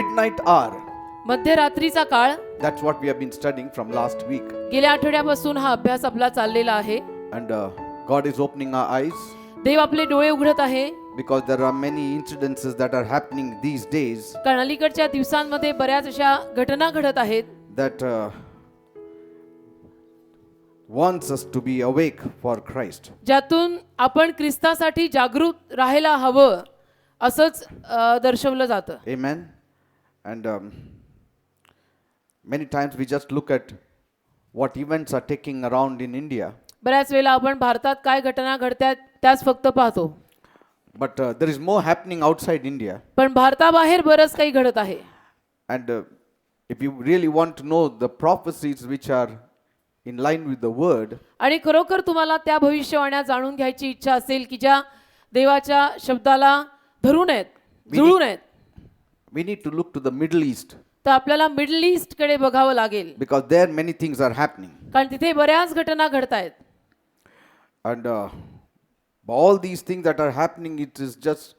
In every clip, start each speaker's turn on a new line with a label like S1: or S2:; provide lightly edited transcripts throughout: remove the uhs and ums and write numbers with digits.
S1: midnight hour.
S2: मध्यरात्रीचा काळ.
S1: That's what we have been studying from last week.
S2: गेल्या आठवड्यापासून हा अभ्यास आपला चाललेला आहे.
S1: And God is opening our eyes
S2: देव आपले डोळे उघडत आहे.
S1: because there are many incidences that are happening these days
S2: कारण अलीकडच्या दिवसांमध्ये बऱ्याच अशा घटना घडत आहेत
S1: that wants us to be awake for Christ.
S2: ज्यातून आपण ख्रिस्तासाठी जागृत राहायला हवं असंच दर्शवलं जातं.
S1: Amen. And many times we just look at what events are taking around in India.
S2: बऱ्याच वेळेला आपण भारतात काय घटना घडतात त्याच फक्त पाहतो.
S1: But there is more happening outside India.
S2: पण भारताबाहेर बरंच काही घडत आहे.
S1: And if you really want to know the prophecies which are in line with the word,
S2: आणि खरोखर तुम्हाला त्या भविष्यवाण्या जाणून घ्यायची इच्छा असेल की ज्या देवाच्या शब्दाला धरून आहेत, जुळून आहेत,
S1: we need to look to the Middle East
S2: तर आपल्याला मिडल ईस्ट कडे बघावं लागेल.
S1: because there many things are happening.
S2: कारण तिथे बऱ्याच घटना घडतायत.
S1: And all these things that are happening, it is just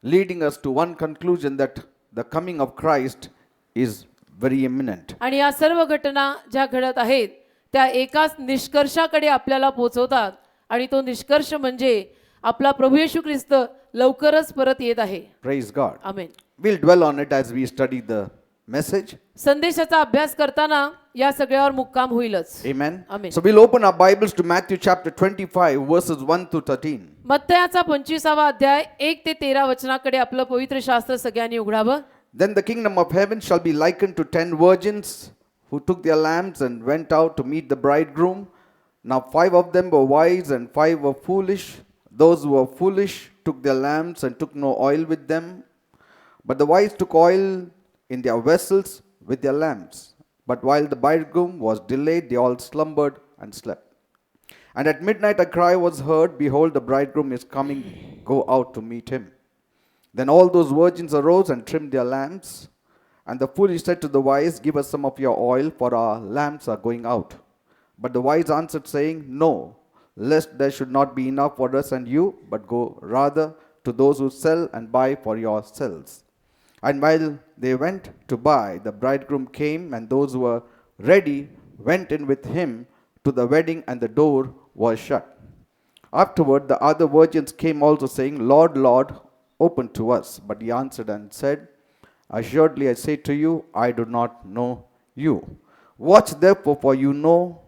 S1: leading us to one conclusion that the coming of Christ is very imminent.
S2: आणि या सर्व घटना ज्या घडत आहेत त्या एकाच निष्कर्षाकडे आपल्याला पोहोचवतात आणि तो निष्कर्ष म्हणजे आपला प्रभू येशू ख्रिस्त लवकरच परत येत आहे.
S1: Praise God.
S2: Amen.
S1: We'll dwell on it as we study the message.
S2: संदेशाचा अभ्यास करताना या सगळ्यावर मुक्काम होईलच.
S1: Amen.
S2: Amen.
S1: So we'll open our Bibles to Matthew chapter 25 verses 1 to 13.
S2: मत्तयाचा 25वा अध्याय 1 ते 13 वचनाकडे आपलं पवित्र शास्त्र सगळ्यांनी उघडावं.
S1: Then the kingdom of heaven shall be likened to 10 virgins who took their lamps and went out to meet the bridegroom. Now 5 of them were wise and 5 were foolish. Those who were foolish took their lamps and took no oil with them. But the wise took oil in their vessels with their lamps. But while the bridegroom was delayed, they all slumbered and slept. And at midnight a cry was heard, Behold, the bridegroom is coming, go out to meet him. Then all those virgins arose and trimmed their lamps. And the foolish said to the wise, Give us some of your oil, for our lamps are going out. But the wise answered, saying, No, lest there should not be enough for us and you, but go rather to those who sell and buy for yourselves. And while they went to buy, the bridegroom came, and those who were ready went in with him to the wedding, and the door was shut. Afterward, the other virgins came also, saying, Lord, Lord, open to us. But he answered and said, Assuredly I say to you, I do not know you. Watch therefore, for you know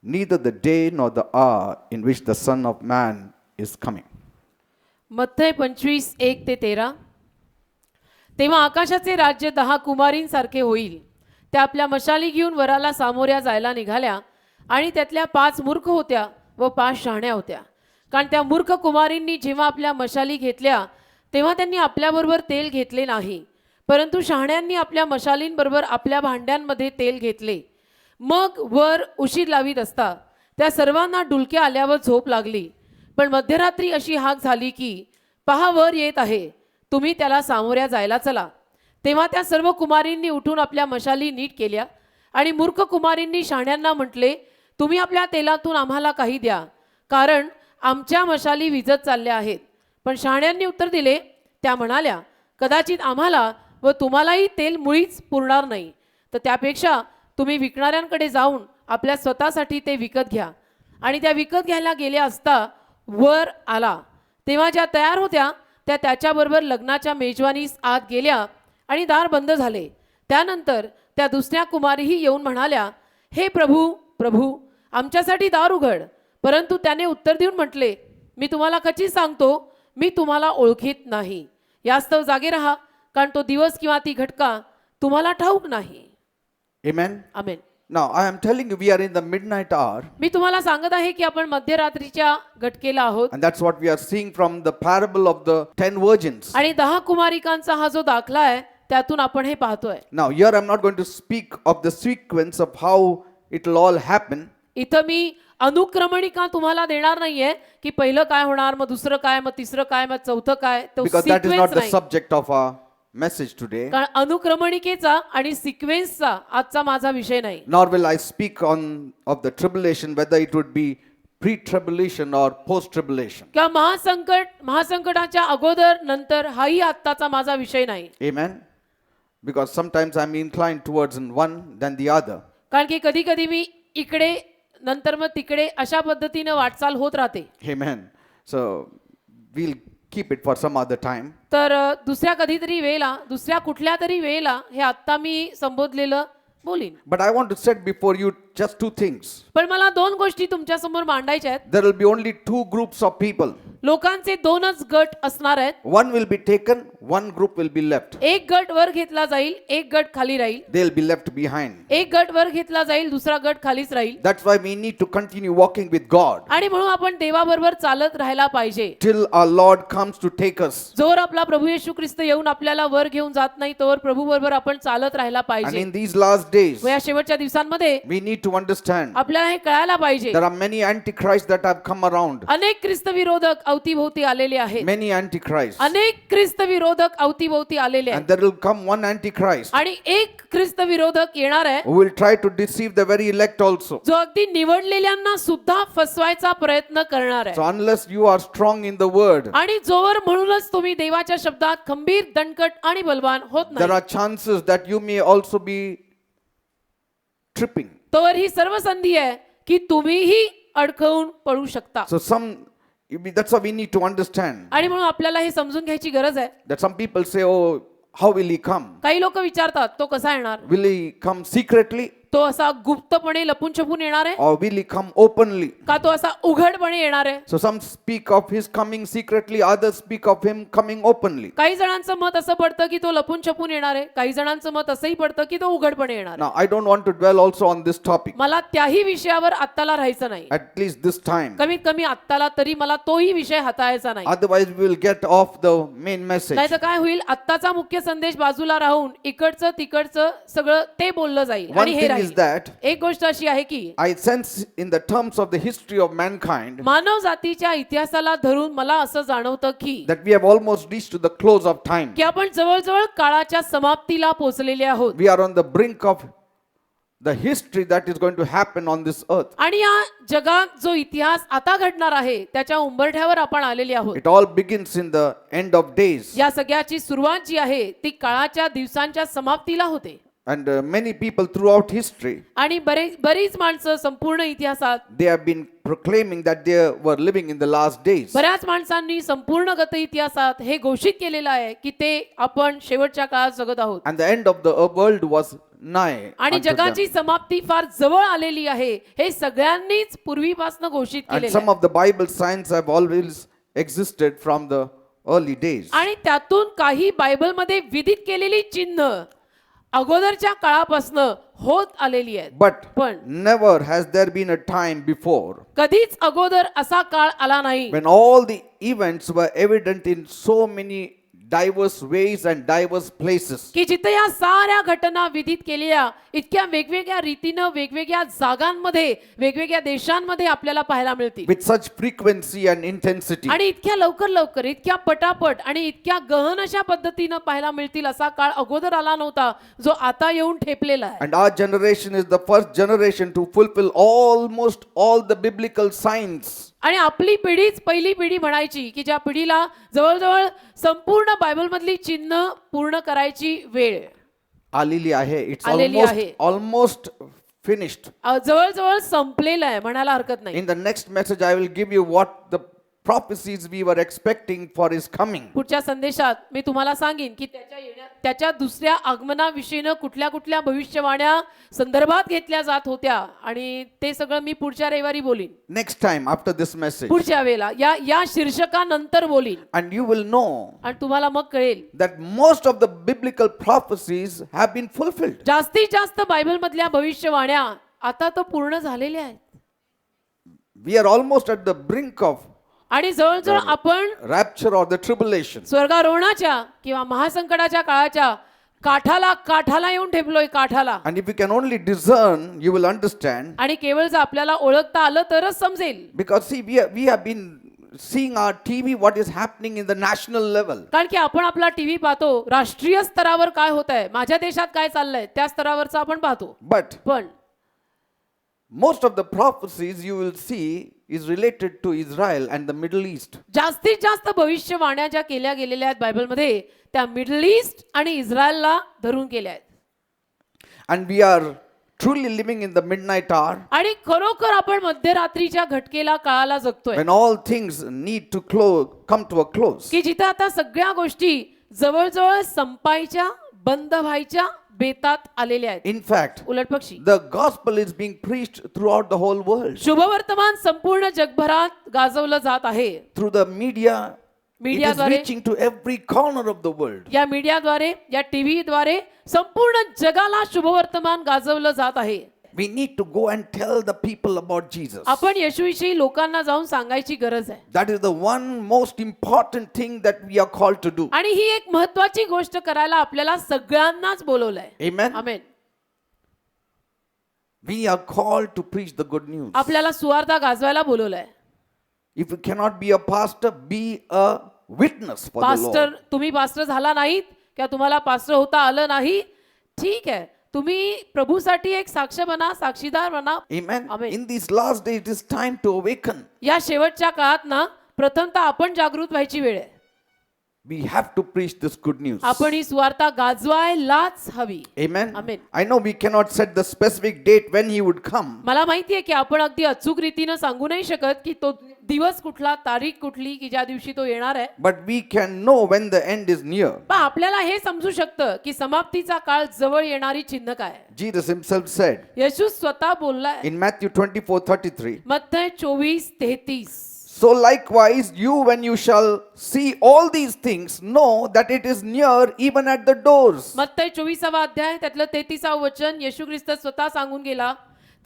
S1: neither the day nor the hour in which the Son of Man is coming.
S2: मत्तय 25 1 ते 13. तेव्हा आकाशाचे राज्य 10 कुमारींसारखे होईल. त्या आपल्या मशाली घेऊन वराला सामोऱ्या जायला निघाल्या आणि त्यातल्या 5 मूर्ख होत्या व 5 शहाण्या होत्या. कारण त्या मूर्ख कुमारींनी जेव्हा आपल्या मशाली घेतल्या तेव्हा त्यांनी आपल्याबरोबर तेल घेतले नाही, परंतु शहाण्यांनी आपल्या मशालींबरोबर आपल्या भांड्यांमध्ये तेल घेतले. मग वर उशीर लावीत असता त्या सर्वांना डुलक्या आल्यावर झोप लागली. पण मध्यरात्री अशी हाक झाली की पहा, वर येत आहे, तुम्ही त्याला सामोऱ्या जायला चला. तेव्हा त्या सर्व कुमारींनी उठून आपल्या मशाली नीट केल्या. आणि मूर्ख कुमारींनी शहाण्यांना म्हटले, तुम्ही आपल्या तेलातून आम्हाला काही द्या, कारण आमच्या मशाली विझत चालल्या आहेत. पण शहाण्यांनी उत्तर दिले, त्या म्हणाल्या, कदाचित आम्हाला व तुम्हालाही तेल मुळीच पुरणार नाही, तर त्यापेक्षा तुम्ही विकणाऱ्यांकडे जाऊन आपल्या स्वतःसाठी ते विकत घ्या. आणि त्या विकत घ्यायला गेल्या असता वर आला. तेव्हा ज्या तयार होत्या त्या त्याच्याबरोबर लग्नाच्या मेजवानीस आत गेल्या आणि दार बंद झाले. त्यानंतर त्या दुसऱ्या कुमारीही येऊन म्हणाल्या, हे प्रभू प्रभू, आमच्यासाठी दार उघड. परंतु त्याने उत्तर देऊन म्हटले, मी तुम्हाला खचित सांगतो, मी तुम्हाला ओळखीत नाही. यास्तव जागे रहा, कारण तो दिवस किंवा ती घटका तुम्हाला ठाऊक नाही.
S1: Amen.
S2: Amen.
S1: Now I am telling you, we are in the midnight hour.
S2: मी तुम्हाला सांगत आहे की आपण मध्यरात्रीच्या घटकेला आहोत.
S1: And that's what we are seeing from the parable of the 10 virgins.
S2: आणि 10 कुमारिकांचा हा जो दाखला आहे त्यातून आपण हे पाहतोय.
S1: Now here I'm not going to speak of the sequence of how it will all happen.
S2: इथं मी अनुक्रमणिका तुम्हाला देणार नाहीये की पहिलं काय होणार, मग दुसरं काय, मग तिसरं काय, मग चौथं काय. तो
S1: Because that is not
S2: sequence
S1: the
S2: नाही.
S1: subject of our message today.
S2: कारण अनुक्रमणिकेचा आणि सिक्वेन्सचा आजचा माझा विषय नाही.
S1: Nor will I speak on of the tribulation, whether it would be pre-tribulation or post-tribulation.
S2: किंवा महासंकटाच्या अगोदर नंतर हाही आत्ताचा माझा विषय नाही.
S1: Amen. because sometimes I'm inclined towards in one than the other.
S2: कारण की कधी कधी मी इकडे नंतर मग तिकडे अशा पद्धतीने वाटचाल होत राहते.
S1: Amen. So we'll keep it for some other time.
S2: तर दुसऱ्या कधीतरी वेळेला दुसऱ्या कुठल्या तरी वेळेला हे आत्ता मी संबोधलेलं बोलीन.
S1: But I want to set before you just two things.
S2: पण मला दोन गोष्टी तुमच्या समोर मांडायच्या आहेत.
S1: There will be only two groups of people.
S2: लोकांचे दोनच गट असणार आहेत.
S1: One will be taken, one group will be left.
S2: एक गट वर घेतला जाईल, एक गट खाली राहील.
S1: They'll be left behind.
S2: एक गट वर घेतला जाईल, दुसरा गट खालीच राहील.
S1: That's why we need to continue walking with God
S2: आणि म्हणून आपण देवाबरोबर चालत राहायला पाहिजे.
S1: till our Lord comes to take us.
S2: जोर आपला प्रभू येशू ख्रिस्त येऊन आपल्याला वर घेऊन जात नाही तोवर प्रभू बरोबर आपण चालत राहायला
S1: And
S2: पाहिजे.
S1: in these last days,
S2: व या शेवटच्या दिवसांमध्ये
S1: we need to understand
S2: आपल्याला हे कळायला पाहिजे.
S1: there are many antichrists that have come around.
S2: अनेक ख्रिस्त विरोधक अवतीभोवती आलेले आहेत.
S1: Many antichrists.
S2: अनेक ख्रिस्त विरोधक अवतीभोवती आलेले आहेत.
S1: And there will come one antichrist
S2: आणि एक ख्रिस्त विरोधक येणार आहे
S1: who will try to deceive the very elect also.
S2: जो अगदी निवडलेल्यांना सुद्धा फसवायचा प्रयत्न करणार आहे.
S1: So unless you are strong in the word,
S2: आणि जोवर म्हणूनच तुम्ही देवाच्या शब्दात खंबीर दणकट आणि बलवान होत
S1: there
S2: नाही
S1: are chances that you may also be tripping.
S2: तोवर ही सर्व संधी आहे की तुम्हीही अडकवून पडू शकता.
S1: So that's how we need to understand
S2: आणि म्हणून आपल्याला हे समजून घ्यायची गरज आहे.
S1: that some people say, oh, how will he come?
S2: काही लोक विचारतात तो कसा येणार.
S1: Will he come secretly
S2: तो असा गुप्तपणे लपून छपून येणार आहे
S1: or will he come openly?
S2: का तो असा उघडपणे येणार आहे.
S1: So some speak of his coming secretly, others speak of him coming openly.
S2: काही जणांचं मत असं पडतं की तो लपून छपून येणार आहे, काही जणांचं मत असंही पडतं की तो उघडपणे येणार आहे.
S1: Now I don't want to dwell also on this topic,
S2: मला त्याही विषयावर आत्ताला राहायचं नाही.
S1: at least this time.
S2: कमीत कमी आत्ताला तरी मला तोही विषय हाताळायचा नाही.
S1: Otherwise we will get off the main message.
S2: नाही तर काय होईल, आत्ताचा मुख्य संदेश बाजूला राहून इकडचं तिकडचं सगळं ते बोललं जाईल
S1: One
S2: आणि हे
S1: thing is
S2: राहील.
S1: that
S2: एक गोष्ट अशी आहे की
S1: I sense in the terms of the history of mankind
S2: मानव जातीच्या इतिहासाला धरून मला असं जाणवतं की
S1: that we have almost reached to the close of time.
S2: की आपण जवळजवळ काळाच्या समाप्तीला पोहोचलेले आहोत.
S1: We are on the brink of the history that is going to happen on this earth.
S2: आणि या जगात जो इतिहास आता घडणार आहे त्याच्या उंबरठ्यावर आपण आलेले आहोत.
S1: It all begins in the end of days.
S2: या सगळ्याची सुरुवात जी आहे ती काळाच्या दिवसांच्या समाप्तीला होते.
S1: And many people throughout history,
S2: आणि बरीच माणसं संपूर्ण इतिहासात
S1: they have been proclaiming that they were living in the last days.
S2: बऱ्याच माणसांनी संपूर्ण गत इतिहासात हे घोषित केलेलं आहे की ते आपण शेवटच्या काळात जगत आहोत
S1: And the end of the world was nigh
S2: आणि
S1: unto them.
S2: जगाची समाप्ती फार जवळ आलेली आहे हे सगळ्यांनीच पूर्वीपासून घोषित
S1: And
S2: केलेलं
S1: some
S2: आहे.
S1: of the Bible signs have always existed from the early days.
S2: आणि त्यातून काही बायबलमध्ये विधित केलेली चिन्ह अगोदरच्या काळापासून होत आलेली आहेत.
S1: But
S2: पण
S1: never has there been a time before
S2: कधीच अगोदर असा काळ आला नाही
S1: when all the events were evident in so many diverse ways and diverse places.
S2: की जिथे या साऱ्या घटना विधित केलेल्या इतक्या वेगवेगळ्या रीतीनं वेगवेगळ्या जागांमध्ये वेगवेगळ्या देशांमध्ये आपल्याला पाहायला मिळतील
S1: With such frequency and intensity.
S2: आणि इतक्या लवकर इतक्या पटापट आणि इतक्या गहन अशा पद्धतीनं पाहायला मिळतील असा काळ अगोदर आला नव्हता जो आता येऊन ठेपलेला आहे.
S1: And our generation is the first generation to fulfill almost all the biblical signs.
S2: आणि आपली पिढीच पहिली पिढी म्हणायची की ज्या पिढीला जवळजवळ संपूर्ण बायबलमधली चिन्ह पूर्ण करायची वेळ
S1: आलेली आहे. It's
S2: आलेली आहे.
S1: almost finished.
S2: जवळजवळ संपलेलं आहे म्हणायला हरकत नाही.
S1: In the next message I will give you what the prophecies we were expecting for his coming.
S2: पुढच्या संदेशात मी तुम्हाला सांगेन की त्याच्या दुसऱ्या आगमनाविषयीनं कुठल्या भविष्यवाण्या संदर्भात घेतल्या जात होत्या आणि ते सगळं मी पुढच्या रविवारी बोलीन.
S1: Next time after this message.
S2: पुढच्या वेळेला या शीर्षकानंतर बोलीन.
S1: And you will know
S2: आणि तुम्हाला मग कळेल
S1: that most of the biblical prophecies have been fulfilled.
S2: जास्तीत जास्त बायबल मधल्या भविष्यवाण्या आता तर पूर्ण झालेल्या आहेत
S1: We are almost at the brink of
S2: आणि जवळजवळ आपण
S1: rapture or the tribulation.
S2: स्वर्गारोहणाच्या किंवा महासंकटाच्या काळाच्या काठाला येऊन ठेपलोय काठाला.
S1: And if you can only discern, you will understand.
S2: आणि केवळ जर आपल्याला ओळखता आलं तरच समजेल.
S1: Because see, we have been seeing our TV what is happening in the national level.
S2: कारण की आपण आपला टीव्ही पाहतो राष्ट्रीय स्तरावर काय होत आहे माझ्या देशात काय चाललंय त्या स्तरावरचं आपण पाहतो.
S1: But
S2: पण
S1: most of the prophecies you will see is related to Israel and the Middle East.
S2: जास्तीत जास्त भविष्यवाण्या ज्या केल्या गेलेल्या आहेत बायबलमध्ये त्या मिडल ईस्ट आणि इस्रायलला धरून केल्या आहेत.
S1: And we are truly living in the midnight hour
S2: आणि खरोखर आपण मध्यरात्रीच्या घटकेला काळाला जगतोय
S1: when all things need to come to a close.
S2: की जिथे आता सगळ्या गोष्टी जवळजवळ संपायच्या बंद व्हायच्या बेतात आलेल्या आहेत.
S1: In fact,
S2: उलटपक्षी
S1: the gospel is being preached throughout the whole world.
S2: शुभवर्तमान संपूर्ण जगभरात गाजवलं जात आहे.
S1: Through the media, it is
S2: मीडियाद्वारे
S1: reaching to every corner of the world.
S2: या मीडियाद्वारे या टीव्हीद्वारे संपूर्ण जगाला शुभवर्तमान गाजवलं जात आहे.
S1: We need to go and tell the people about Jesus.
S2: आपण येशूविषयी लोकांना जाऊन सांगायची गरज आहे.
S1: That is the one most important thing that we are called to do.
S2: आणि ही एक महत्त्वाची गोष्ट करायला आपल्याला सगळ्यांनाच बोलवलंय.
S1: Amen.
S2: Amen.
S1: We are called to preach the good news.
S2: आपल्याला सुवार्ता गाजवायला बोलवलंय.
S1: If you cannot be a pastor, be a witness for the
S2: pastor
S1: Lord.
S2: तुम्ही pastor झाला नाहीत किंवा तुम्हाला पास्टर होता आलं नाही, ठीक आहे, तुम्ही प्रभूसाठी एक साक्ष बना, साक्षीदार बना.
S1: Amen.
S2: Amen.
S1: In these last days, it is time to awaken.
S2: या शेवटच्या काळात ना प्रथमतः आपण जागृत व्हायची वेळ आहे.
S1: We have to preach this good news.
S2: आपण ही सुवार्ता गाजवायलाच हवी.
S1: Amen.
S2: Amen.
S1: I know we cannot set the specific date when he would come.
S2: मला माहिती आहे की आपण अगदी अचूक रीतीनं सांगू नाही शकत की तो दिवस कुठला, तारीख कुठली की ज्या दिवशी तो येणार आहे.
S1: But we can know when the end is near.
S2: पण आपल्याला हे समजू शकतं की समाप्तीचा काळ जवळ येणारी चिन्ह काय आहे.
S1: Jesus himself said
S2: येशू स्वतः बोललाय
S1: in Matthew 24:33.
S2: मत्थय 24:33.
S1: So likewise, you when you shall see all these things, know that it is near, even at the doors.
S2: मत्तय 24वा अध्याय त्यातलं 33व वचन येशू ख्रिस्त स्वतः सांगून गेला.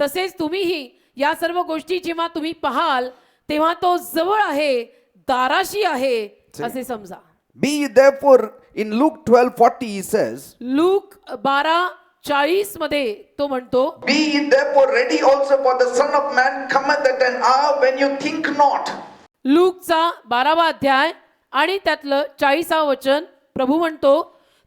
S2: तसेच तुम्हीही या सर्व गोष्टी जेव्हा तुम्ही पाहाल तेव्हा तो जवळ आहे, दाराशी आहे असे समजा.
S1: Be ye therefore, in Luke 12:40 he says,
S2: look 12:40 मध्ये तो म्हणतो,
S1: be ye therefore ready also, for the Son of Man cometh at an hour when you think not.
S2: लूकचा 12वा अध्याय आणि त्यातलं 40व वचन प्रभू म्हणतो,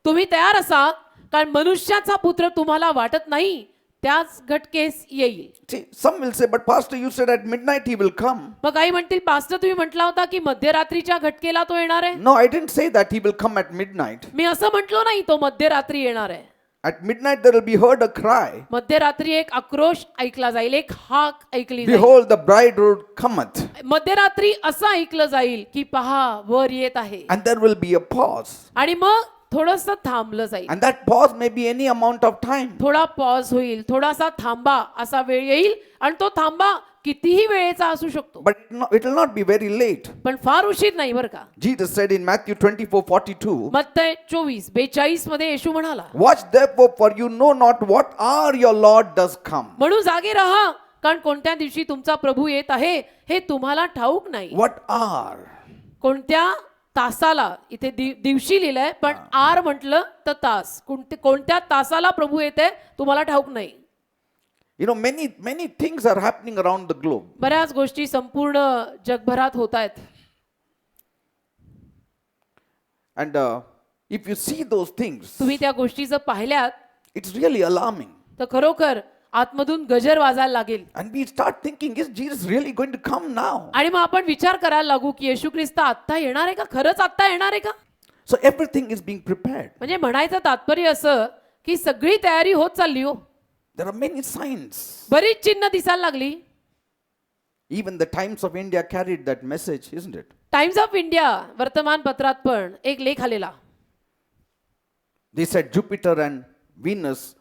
S2: तुम्ही तयार असा, कारण मनुष्याचा पुत्र तुम्हाला वाटत नाही त्याच घटकेस येईल.
S1: See, some will say, but pastor, you said at midnight he will come.
S2: मग काही म्हणतील, पास्टर तुम्ही म्हटला होता की मध्यरात्रीच्या घटकेला तो येणार आहे.
S1: No, I didn't say that he will come at midnight.
S2: मी असं म्हटलो नाही तो मध्यरात्री येणार आहे.
S1: At midnight there will be heard a cry.
S2: मध्यरात्री एक आक्रोश ऐकला जाईल, एक हाक ऐकली जाईल.
S1: Behold, the bridegroom cometh.
S2: मध्यरात्री असं ऐकलं जाईल की पहा वर येत आहे.
S1: And there will be a pause.
S2: आणि मग थोडंसं थांबलं जाईल.
S1: And that pause may be any amount of time.
S2: थोडा पॉज होईल, थोडासा थांबा असा वेळ येईल आणि तो थांबा कितीही वेळेचा असू शकतो.
S1: But it will not be very late.
S2: पण फार उशीर नाही बरं का.
S1: Jesus said in Matthew 24:42,
S2: मत्तय 24:42 मध्ये येशू म्हणाला,
S1: watch therefore, for you know not what hour your Lord does come.
S2: म्हणून जागे राहा, कारण कोणत्या दिवशी तुमचा प्रभू येत आहे हे तुम्हाला ठाऊक नाही.
S1: What hour?
S2: कोणत्या तासाला, इथे दिवशी लिहिलंय पण आर म्हटलं तर तास, कोणत्या तासाला प्रभू येते तुम्हाला ठाऊक नाही.
S1: You know, many things are happening around the globe.
S2: बऱ्याच गोष्टी संपूर्ण जगभरात होत आहेत.
S1: And if you see those things,
S2: तुम्ही त्या गोष्टी जर पाहिल्यात
S1: it's really alarming.
S2: तर खरोखर आतमधून गजर वाजायला लागेल.
S1: And we start thinking, is Jesus really going to come now?
S2: आणि मग आपण विचार करायला लागू की येशू ख्रिस्त आत्ता येणार आहे का, खरंच आत्ता येणार आहे का.
S1: So everything is being prepared.
S2: म्हणजे म्हणायचं तात्पर्य असं की सगळी तयारी होत चालली हो.
S1: There are many signs.
S2: बरीच चिन्ह दिसायला लागली.
S1: Even the Times of India carried that message, isn't it?
S2: Times of India वर्तमानपत्रात पण एक लेख आलेला.
S1: They said Jupiter and Venus,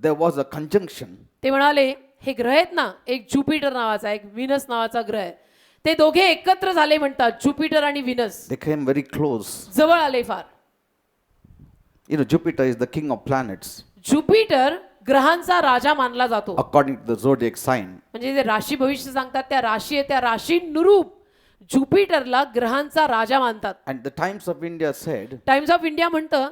S1: there was a conjunction.
S2: ते म्हणाले हे ग्रह आहेत ना, एक ज्युपिटर नावाचा एक विनस नावाचा ग्रह आहे, ते दोघे एकत्र झाले म्हणतात. ज्युपिटर आणि Venus
S1: They came very close.
S2: जवळ आले फार.
S1: You know, Jupiter is the king of planets,
S2: Jupiter ग्रहांचा राजा मानला जातो.
S1: according to the zodiac sign.
S2: म्हणजे जे राशी भविष्य सांगतात त्या राशी आहे, त्या राशीनुरूप ज्युपिटरला ग्रहांचा राजा मानतात.
S1: And the Times of India said,
S2: times of India म्हणतं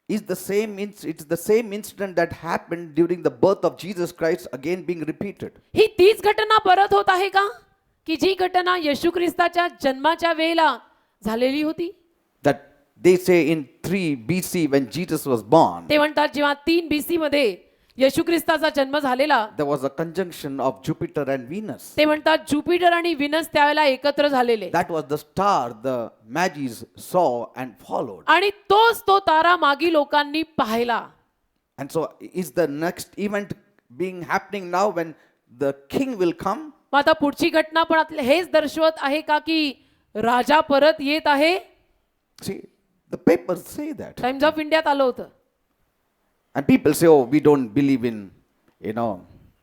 S1: it's the same incident that happened during the birth of Jesus Christ again being repeated.
S2: ही तीच घटना परत होत आहे का की जी घटना येशू ख्रिस्ताच्या जन्माच्या वेळेला झालेली होती.
S1: That they say in 3 BC when Jesus was born,
S2: ते म्हणतात जेव्हा 3 BC मध्ये येशू ख्रिस्ताचा जन्म झालेला,
S1: there was a conjunction of Jupiter and Venus.
S2: ते म्हणतात ज्युपिटर आणि विनस त्यावेळेला एकत्र झालेले
S1: That was the star the Magi's saw and followed.
S2: आणि तोच तो तारा मागी लोकांनी पाहिला.
S1: And so, is the next event being happening now when the king will come?
S2: मग आता पुढची घटना पण हेच दर्शवत आहे का की राजा परत येत आहे?
S1: See, the papers say that.
S2: Times of इंडियात आलं होतं.
S1: And people say, oh, we don't believe in,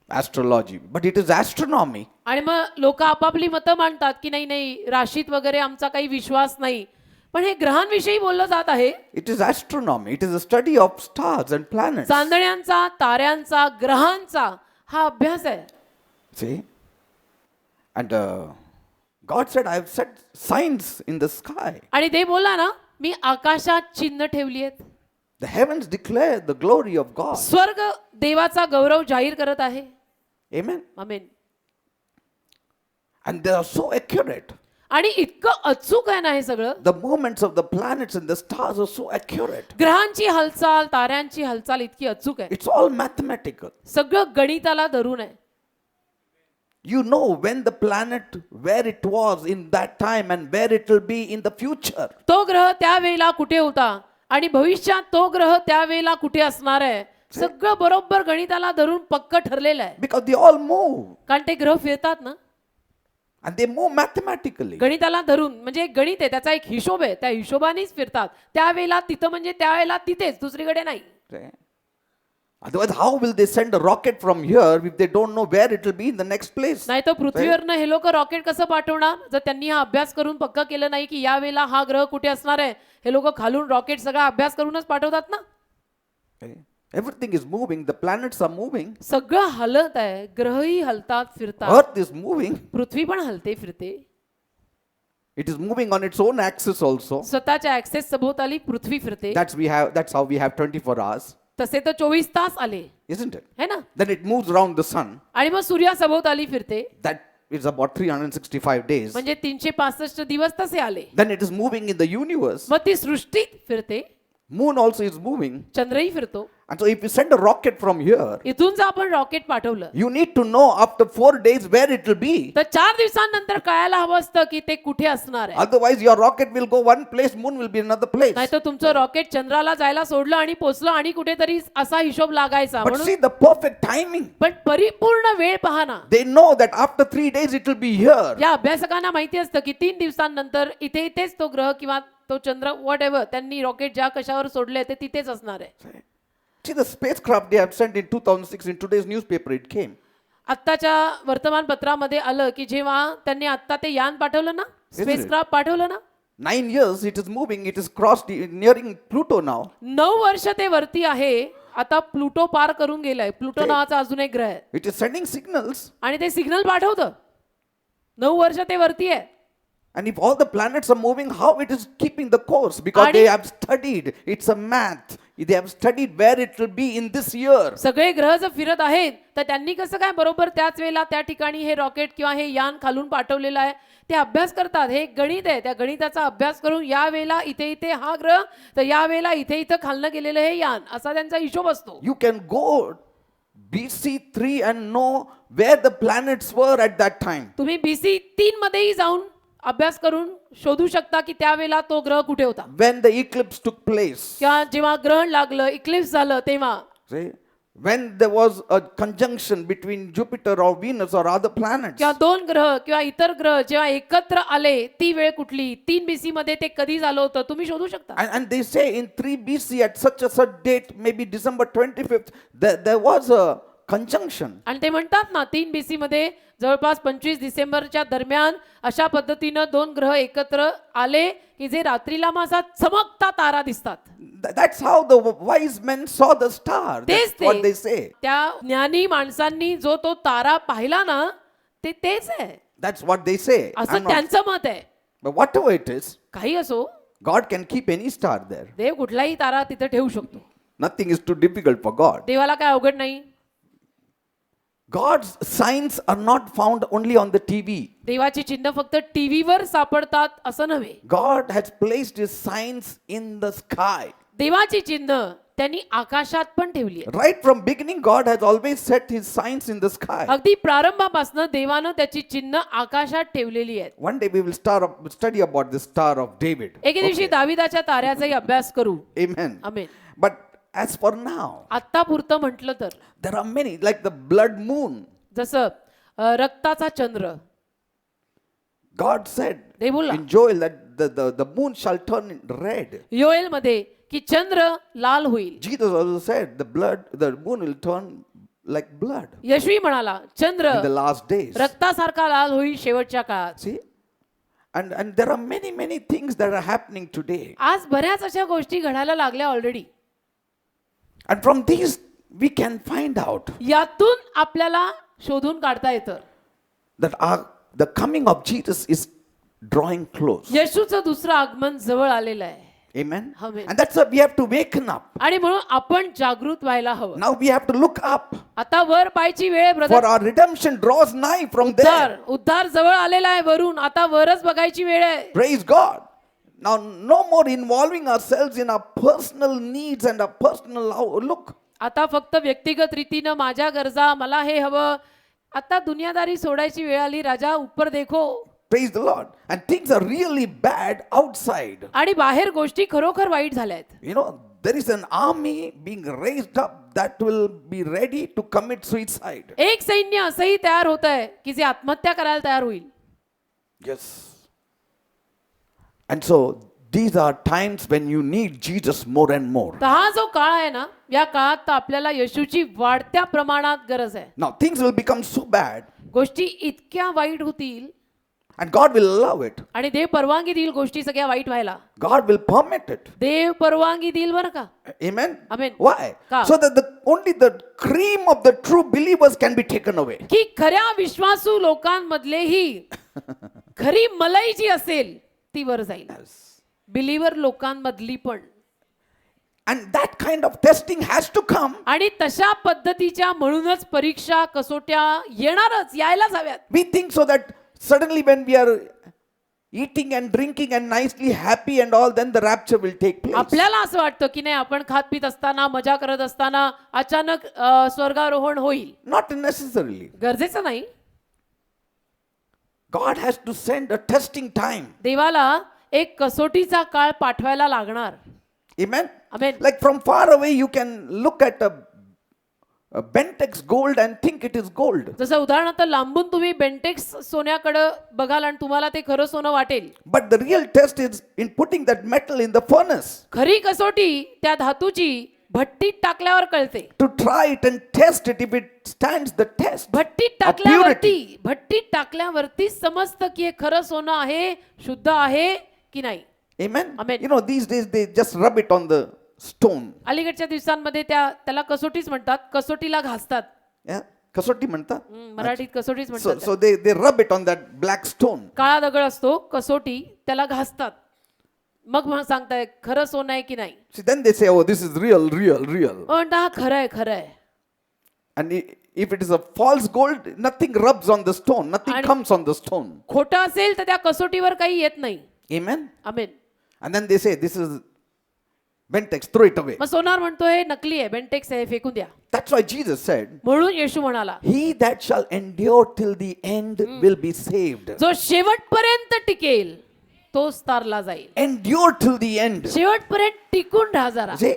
S1: astrology. But it is astronomy.
S2: आणि मग लोक आपापली मतं मांडतात की नाही नाही राशीत वगैरे आमचा काही विश्वास नाही. पण हे ग्रहांविषयी बोललं जात आहे.
S1: It is astronomy. It is a study of stars and planets.
S2: चांदण्यांचा, ताऱ्यांचा, ग्रहांचा हा अभ्यास आहे.
S1: See? And God said, I have set signs in the sky.
S2: आणि ते बोलला ना, मी आकाशात चिन्ह ठेवली आहेत.
S1: The heavens declare the glory of God.
S2: स्वर्ग देवाचा गौरव जाहीर करत आहे.
S1: Amen.
S2: Amen.
S1: And they are so accurate.
S2: आणि इतकं अचूक आहे ना हे सगळं.
S1: The movements of the planets and the stars are so accurate.
S2: ग्रहांची हालचाल, ताऱ्यांची हालचाल इतकी अचूक आहे.
S1: It's all mathematical.
S2: सगळं गणिताला धरून आहे.
S1: You know when the planet, where it was in that time and where it will be in the future.
S2: तो ग्रह त्यावेळेला कुठे होता आणि भविष्यात तो ग्रह त्यावेळेला कुठे असणार आहे. सगळं बरोबर गणिताला धरून पक्क ठरलेलं आहे.
S1: Because they all move.
S2: कारण ते ग्रह फिरतात ना.
S1: And they move mathematically.
S2: गणिताला धरून म्हणजे एक गणित आहे, त्याचा एक हिशोब आहे, त्या हिशोबानेच फिरतात. त्यावेळेला तिथं म्हणजे त्यावेळेला तिथेच, दुसरीकडे नाही.
S1: Otherwise, how will they send a rocket from here if they don't know where it will be in the next place?
S2: नाही तर पृथ्वीवरनं हे लोक रॉकेट कसं पाठवणार जर त्यांनी हा अभ्यास करून पक्क केलं नाही की या वेळेला हा ग्रह कुठे असणार आहे. हे लोक खालून रॉकेट सगळा अभ्यास करूनच पाठवतात ना.
S1: Everything is moving. The planets are moving.
S2: सगळं हलत आहे, ग्रहही हलतात फिरतात.
S1: Earth is moving.
S2: पृथ्वी पण हलते फिरते.
S1: It is moving on its own axis also.
S2: स्वतःच्या ऍक्सेस सभोवताली पृथ्वी फिरते.
S1: That's how we have 24 hours.
S2: तसे तर 24 तास आले,
S1: Isn't it?
S2: है ना.
S1: Then it moves around the sun.
S2: आणि मग सूर्या सभोवताली फिरते.
S1: That is about 365 days.
S2: म्हणजे 365 दिवस तसे आले.
S1: Then it is moving in the universe.
S2: मग ती सृष्टीत फिरते.
S1: Moon also is moving.
S2: चंद्रही फिरतो.
S1: And so if you send a rocket from here,
S2: इथून जर आपण रॉकेट पाठवलं
S1: you need to know after 4 days where it will be.
S2: तर 4 दिवसांनंतर कळायला हवं असतं की ते कुठे असणार आहे.
S1: Otherwise your rocket will go one place, moon will be another place.
S2: नाही तर तुमचं रॉकेट चंद्राला जायला सोडलं आणि पोचलं आणि कुठेतरी असा हिशोब लागायचा.
S1: But
S2: म्हणून
S1: see the perfect timing.
S2: पण परिपूर्ण वेळ पहा ना.
S1: They know that after 3 days it will be here.
S2: या अभ्यासकांना माहिती असतं की 3 दिवसांनंतर इथेच तो ग्रह किंवा तो चंद्र वॉट एव्हर त्यांनी रॉकेट ज्या कशावर सोडले ते तिथेच असणार आहे.
S1: See the spacecraft they have sent in 2006 in today's newspaper it came.
S2: आत्ताच्या वर्तमानपत्रामध्ये आलं की जेव्हा त्यांनी आत्ता ते यान पाठवलं ना, स्पेसक्राफ्ट पाठवलं ना,
S1: 9 years it is moving, it is crossed nearing Pluto now.
S2: 9 वर्ष ते वरती आहे. आता प्लुटो पार करून गेलाय. प्लुटो नावाचा अजून एक ग्रह आहे
S1: It is sending signals.
S2: आणि ते सिग्नल पाठवतं. 9 वर्ष ते वरती आहे.
S1: And if all the planets are moving, how it is keeping the course? Because they have studied. It's a math. They have studied where it will be in this year.
S2: सगळे ग्रह जर फिरत आहेत तर त्यांनी कसं काय बरोबर त्याच वेळेला त्या ठिकाणी हे रॉकेट किंवा हे यान खालून पाठवलेलं आहे ते अभ्यास करतात. हे गणित आहे. त्या गणिताचा अभ्यास करून या वेळेला इथे हा ग्रह तर या वेळेला इथे खालनं गेलेलं हे यान असा त्यांचा हिशोब असतो.
S1: You can go BC 3 and know where the planets were at that time.
S2: तुम्ही BC 3 मध्येही जाऊन अभ्यास करून शोधू शकता की त्यावेळेला तो ग्रह कुठे होता.
S1: When the eclipse took place.
S2: किंवा जेव्हा ग्रहण लागलं, इक्लिप्स झालं तेव्हा.
S1: See? When there was a conjunction between Jupiter or Venus or other planets.
S2: किंवा 2 ग्रह किंवा इतर ग्रह जेव्हा एकत्र आले ती वेळ कुठली. 3 BC मध्ये ते कधी झालं होतं तुम्ही शोधू शकता.
S1: And they say in 3 BC at such date, maybe December 25th, there was a conjunction.
S2: आणि ते म्हणतात ना 3 BC मध्ये जवळपास 25 डिसेंबरच्या दरम्यान अशा पद्धतीनं 2 ग्रह एकत्र आले की जे रात्रीला असा चमकता तारा दिसतात.
S1: That's how the wise men saw the star. That's what they say.
S2: त्या ज्ञानी माणसांनी जो तो तारा पाहिला ना तेच आहे.
S1: That's what they say.
S2: असं त्यांचं मत आहे.
S1: But whatever it is,
S2: काही असो
S1: God can keep any star there.
S2: देव कुठलाही तारा तिथे ठेवू शकतो.
S1: Nothing is too difficult for God.
S2: देवाला काय अवघड नाही.
S1: God's signs are not found only on the TV.
S2: देवाची चिन्ह फक्त टीव्हीवर सापडतात असं नव्हे.
S1: God has placed his signs in the sky.
S2: देवाची चिन्ह त्यांनी आकाशात पण ठेवली आहे.
S1: Right from beginning, God has always set his signs in the sky.
S2: अगदी प्रारंभापासून देवानं त्याची चिन्ह आकाशात ठेवलेली आहेत.
S1: One day we will study about the Star of David.
S2: एके दिवशी दाविदाच्या ताऱ्याचाही अभ्यास करू.
S1: Amen.
S2: Amen.
S1: But as for now,
S2: आत्तापुरतं म्हटलं तर
S1: there are many, like the blood moon.
S2: जसं रक्ताचा चंद्र,
S1: God said
S2: ते बोलला
S1: in Joel that the moon shall turn red.
S2: Joel मध्ये की चंद्र लाल होईल.
S1: Jesus also said the moon will turn like blood
S2: Yashvi म्हणाला चंद्र
S1: in the last days.
S2: रक्तासारखा लाल होईल शेवटच्या काळात.
S1: See? And there are many things that are happening today.
S2: आज बऱ्याच अशा गोष्टी घडायला लागल्या already.
S1: And from these we can find out
S2: यातून आपल्याला शोधून काढता येतं
S1: that the coming of Jesus is drawing close.
S2: येशूचं दुसरं आगमन जवळ आलेलं आहे.
S1: Amen.
S2: Amen.
S1: And that's why we have to waken up.
S2: आणि म्हणून आपण जागृत व्हायला हवं.
S1: Now we have to look up.
S2: आता वर पायची वेळ
S1: For
S2: brother.
S1: our redemption draws nigh from there.
S2: उद्धार जवळ आलेला आहे वरून. आता वरच बघायची वेळ आहे.
S1: Praise God. Now no more involving ourselves in our personal needs and our personal outlook.
S2: आता फक्त व्यक्तिगत रीतीनं माझ्या गरजा, मला हे हवं. आता दुनियादारी सोडायची वेळ आली. राजा ऊपर देखो.
S1: Praise the Lord. And things are really bad outside.
S2: आणि बाहेर गोष्टी खरोखर वाईट झाल्या आहेत.
S1: You know, there is an army being raised up that will be ready to commit suicide.
S2: एक सैन्य असंही तयार होत आहे की जे आत्महत्या करायला तयार होईल.
S1: Yes. And so these are times when you need Jesus more and more.
S2: तर हा जो काळ आहे ना, या काळात तर आपल्याला येशूची वाढत्या प्रमाणात गरज आहे.
S1: Now things will become so bad
S2: गोष्टी इतक्या वाईट होतील
S1: and God will allow it.
S2: आणि देव परवानगी देईल गोष्टी सगळ्या वाईट व्हायला.
S1: God will permit it.
S2: देव परवानगी देईल बरं का.
S1: Amen.
S2: Amen.
S1: Why?
S2: का?
S1: So that only the cream of the true believers can be taken away.
S2: की खऱ्या विश्वासू लोकांमधलेही खरी मलाई जी असेल ती वर जाईल. बिलीवर लोकांमधली पण.
S1: And that kind of testing has to come.
S2: आणि तशा पद्धतीच्या म्हणूनच परीक्षा कसोट्या येणारच, यायलाच हव्यात.
S1: We think so that suddenly when we are eating and drinking and nicely happy and all, then the rapture will take place.
S2: आपल्याला असं वाटतं की नाही आपण खात पित असताना मजा करत असताना अचानक स्वर्गारोहण होईल.
S1: Not necessarily.
S2: गरजेचं नाही.
S1: God has to send a testing time.
S2: देवाला एक कसोटीचा काळ पाठवायला लागणार.
S1: Amen.
S2: Amen.
S1: Like from far away you can look at a Bentex gold and think it is gold.
S2: जसं उदाहरणार्थ लांबून तुम्ही बेंटेक्स सोन्याकडे बघाल आणि तुम्हाला ते खरं सोनं वाटेल.
S1: But the real test is in putting that metal in the furnace.
S2: खरी कसोटी त्या धातूची भट्टीत टाकल्यावर कळते.
S1: To try it and test it if it stands the test.
S2: भट्टीत टाकल्यावरती समजतं की हे खरं सोनं आहे, शुद्ध आहे की नाही.
S1: Amen.
S2: Amen.
S1: You know, these days they just rub it on the stone.
S2: अलीकडच्या दिवसांमध्ये त्याला कसोटीच म्हणतात. कसोटीला घासतात.
S1: Yeah? कसोटी म्हणतात.
S2: मराठीत कसोटीच
S1: So,
S2: म्हणतात.
S1: so they rub it on that black stone.
S2: काळा दगड असतो कसोटी, त्याला घासतात. मग सांगताय खरं सोनं आहे की नाही.
S1: See, then they say, oh, this is real.
S2: म्हणता हा खरं आहे.
S1: And if it is a false gold, nothing rubs on the stone. Nothing comes on the stone.
S2: खोटं असेल तर त्या कसोटीवर काही येत नाही.
S1: Amen.
S2: Amen.
S1: And then they say, this is Bentex, throw it away.
S2: मग सोनार म्हणतोय नकली आहे, बेंटेक्स आहे, फेकून द्या.
S1: That's why Jesus said,
S2: म्हणून येशू म्हणाला
S1: he that shall endure till the end will be saved.
S2: जो शेवटपर्यंत टिकेल तोच तारला जाईल.
S1: Endure till the end.
S2: शेवटपर्यंत टिकून राहा जरा.
S1: See,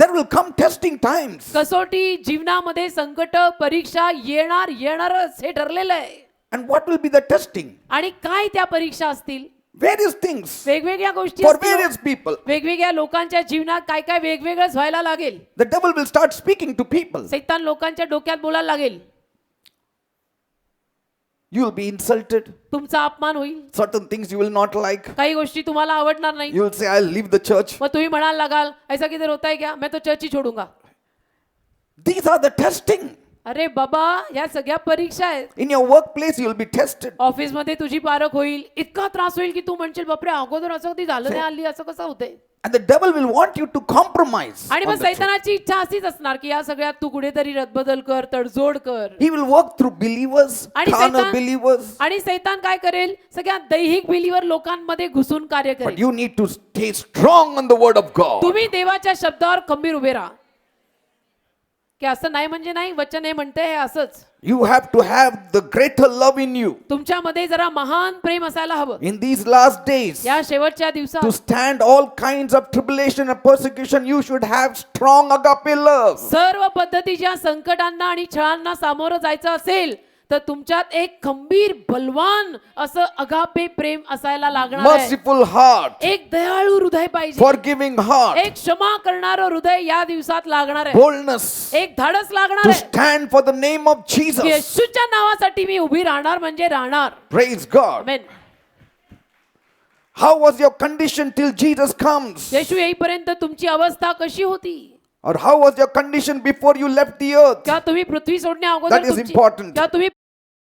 S1: there will come testing times.
S2: कसोटी जीवनामध्ये संकट परीक्षा येणारच हे ठरलेलं आहे.
S1: And what will be the testing?
S2: आणि काय त्या परीक्षा असतील.
S1: Various things
S2: वेगवेगळ्या गोष्टी
S1: for
S2: असतील.
S1: various people.
S2: वेगवेगळ्या लोकांच्या जीवनात काय काय वेगवेगळंच व्हायला लागेल.
S1: The devil will start speaking to people.
S2: सैतान लोकांच्या डोक्यात बोलायला लागेल.
S1: You will be insulted.
S2: तुमचा अपमान होईल.
S1: Certain things you will not like.
S2: काही गोष्टी तुम्हाला आवडणार नाही.
S1: You will say, I'll leave the church.
S2: मग तुम्ही म्हणायला लागाल ऐसा किधर होता है क्या, मैं तो चर्च ही छोडूंगा.
S1: These are the testing.
S2: अरे बाबा या सगळ्या परीक्षा आहेत.
S1: In your workplace, you will be tested.
S2: Office मध्ये तुझी पारख होईल. इतका त्रास होईल की तू म्हणशील बापरे अगोदर असं कधी झालं नाही, हल्ली असं कसं होतंय.
S1: And the devil will want you to compromise.
S2: आणि
S1: on
S2: मग
S1: the truth.
S2: सैतानाची इच्छा अशीच असणार की या सगळ्यात तू कुठेतरी रद्दबदल कर, तडजोड कर.
S1: He will work through believers,
S2: आणि
S1: carnal believers.
S2: आणि सैतान काय करेल, सगळ्या दैहिक बिलीवर लोकांमध्ये घुसून कार्य
S1: But
S2: करेल.
S1: you need to stay strong on the word of God.
S2: तुम्ही देवाच्या शब्दावर खंबीर उभे राहा. की असं नाही म्हणजे नाही, वचन हे म्हणते हे असंच.
S1: You have to have the greater love in you.
S2: तुमच्यामध्ये जरा महान प्रेम असायला हवं.
S1: In these last days,
S2: या शेवटच्या
S1: to
S2: दिवसात
S1: stand all kinds of tribulation and persecution, you should have strong agape love.
S2: सर्व पद्धतीच्या संकटांना आणि छळांना सामोरं जायचं असेल तर तुमच्यात एक खंबीर बलवान असं अगापे प्रेम असायला लागणार आहे.
S1: Merciful heart,
S2: एक दयाळू हृदय पाहिजे.
S1: forgiving heart,
S2: एक क्षमा करणारं हृदय या दिवसात लागणार आहे.
S1: boldness
S2: एक धाडस लागणार
S1: to
S2: आहे.
S1: stand for the name of Jesus.
S2: येशूच्या नावासाठी मी उभी राहणार म्हणजे राहणार.
S1: Praise God.
S2: Amen.
S1: How was your condition till Jesus comes?
S2: येशू येईपर्यंत तुमची अवस्था कशी होती?
S1: Or how was your condition before you left the earth?
S2: किंवा तुम्ही पृथ्वी सोडण्या
S1: That
S2: अगोदर
S1: is important.
S2: किंवा तुम्ही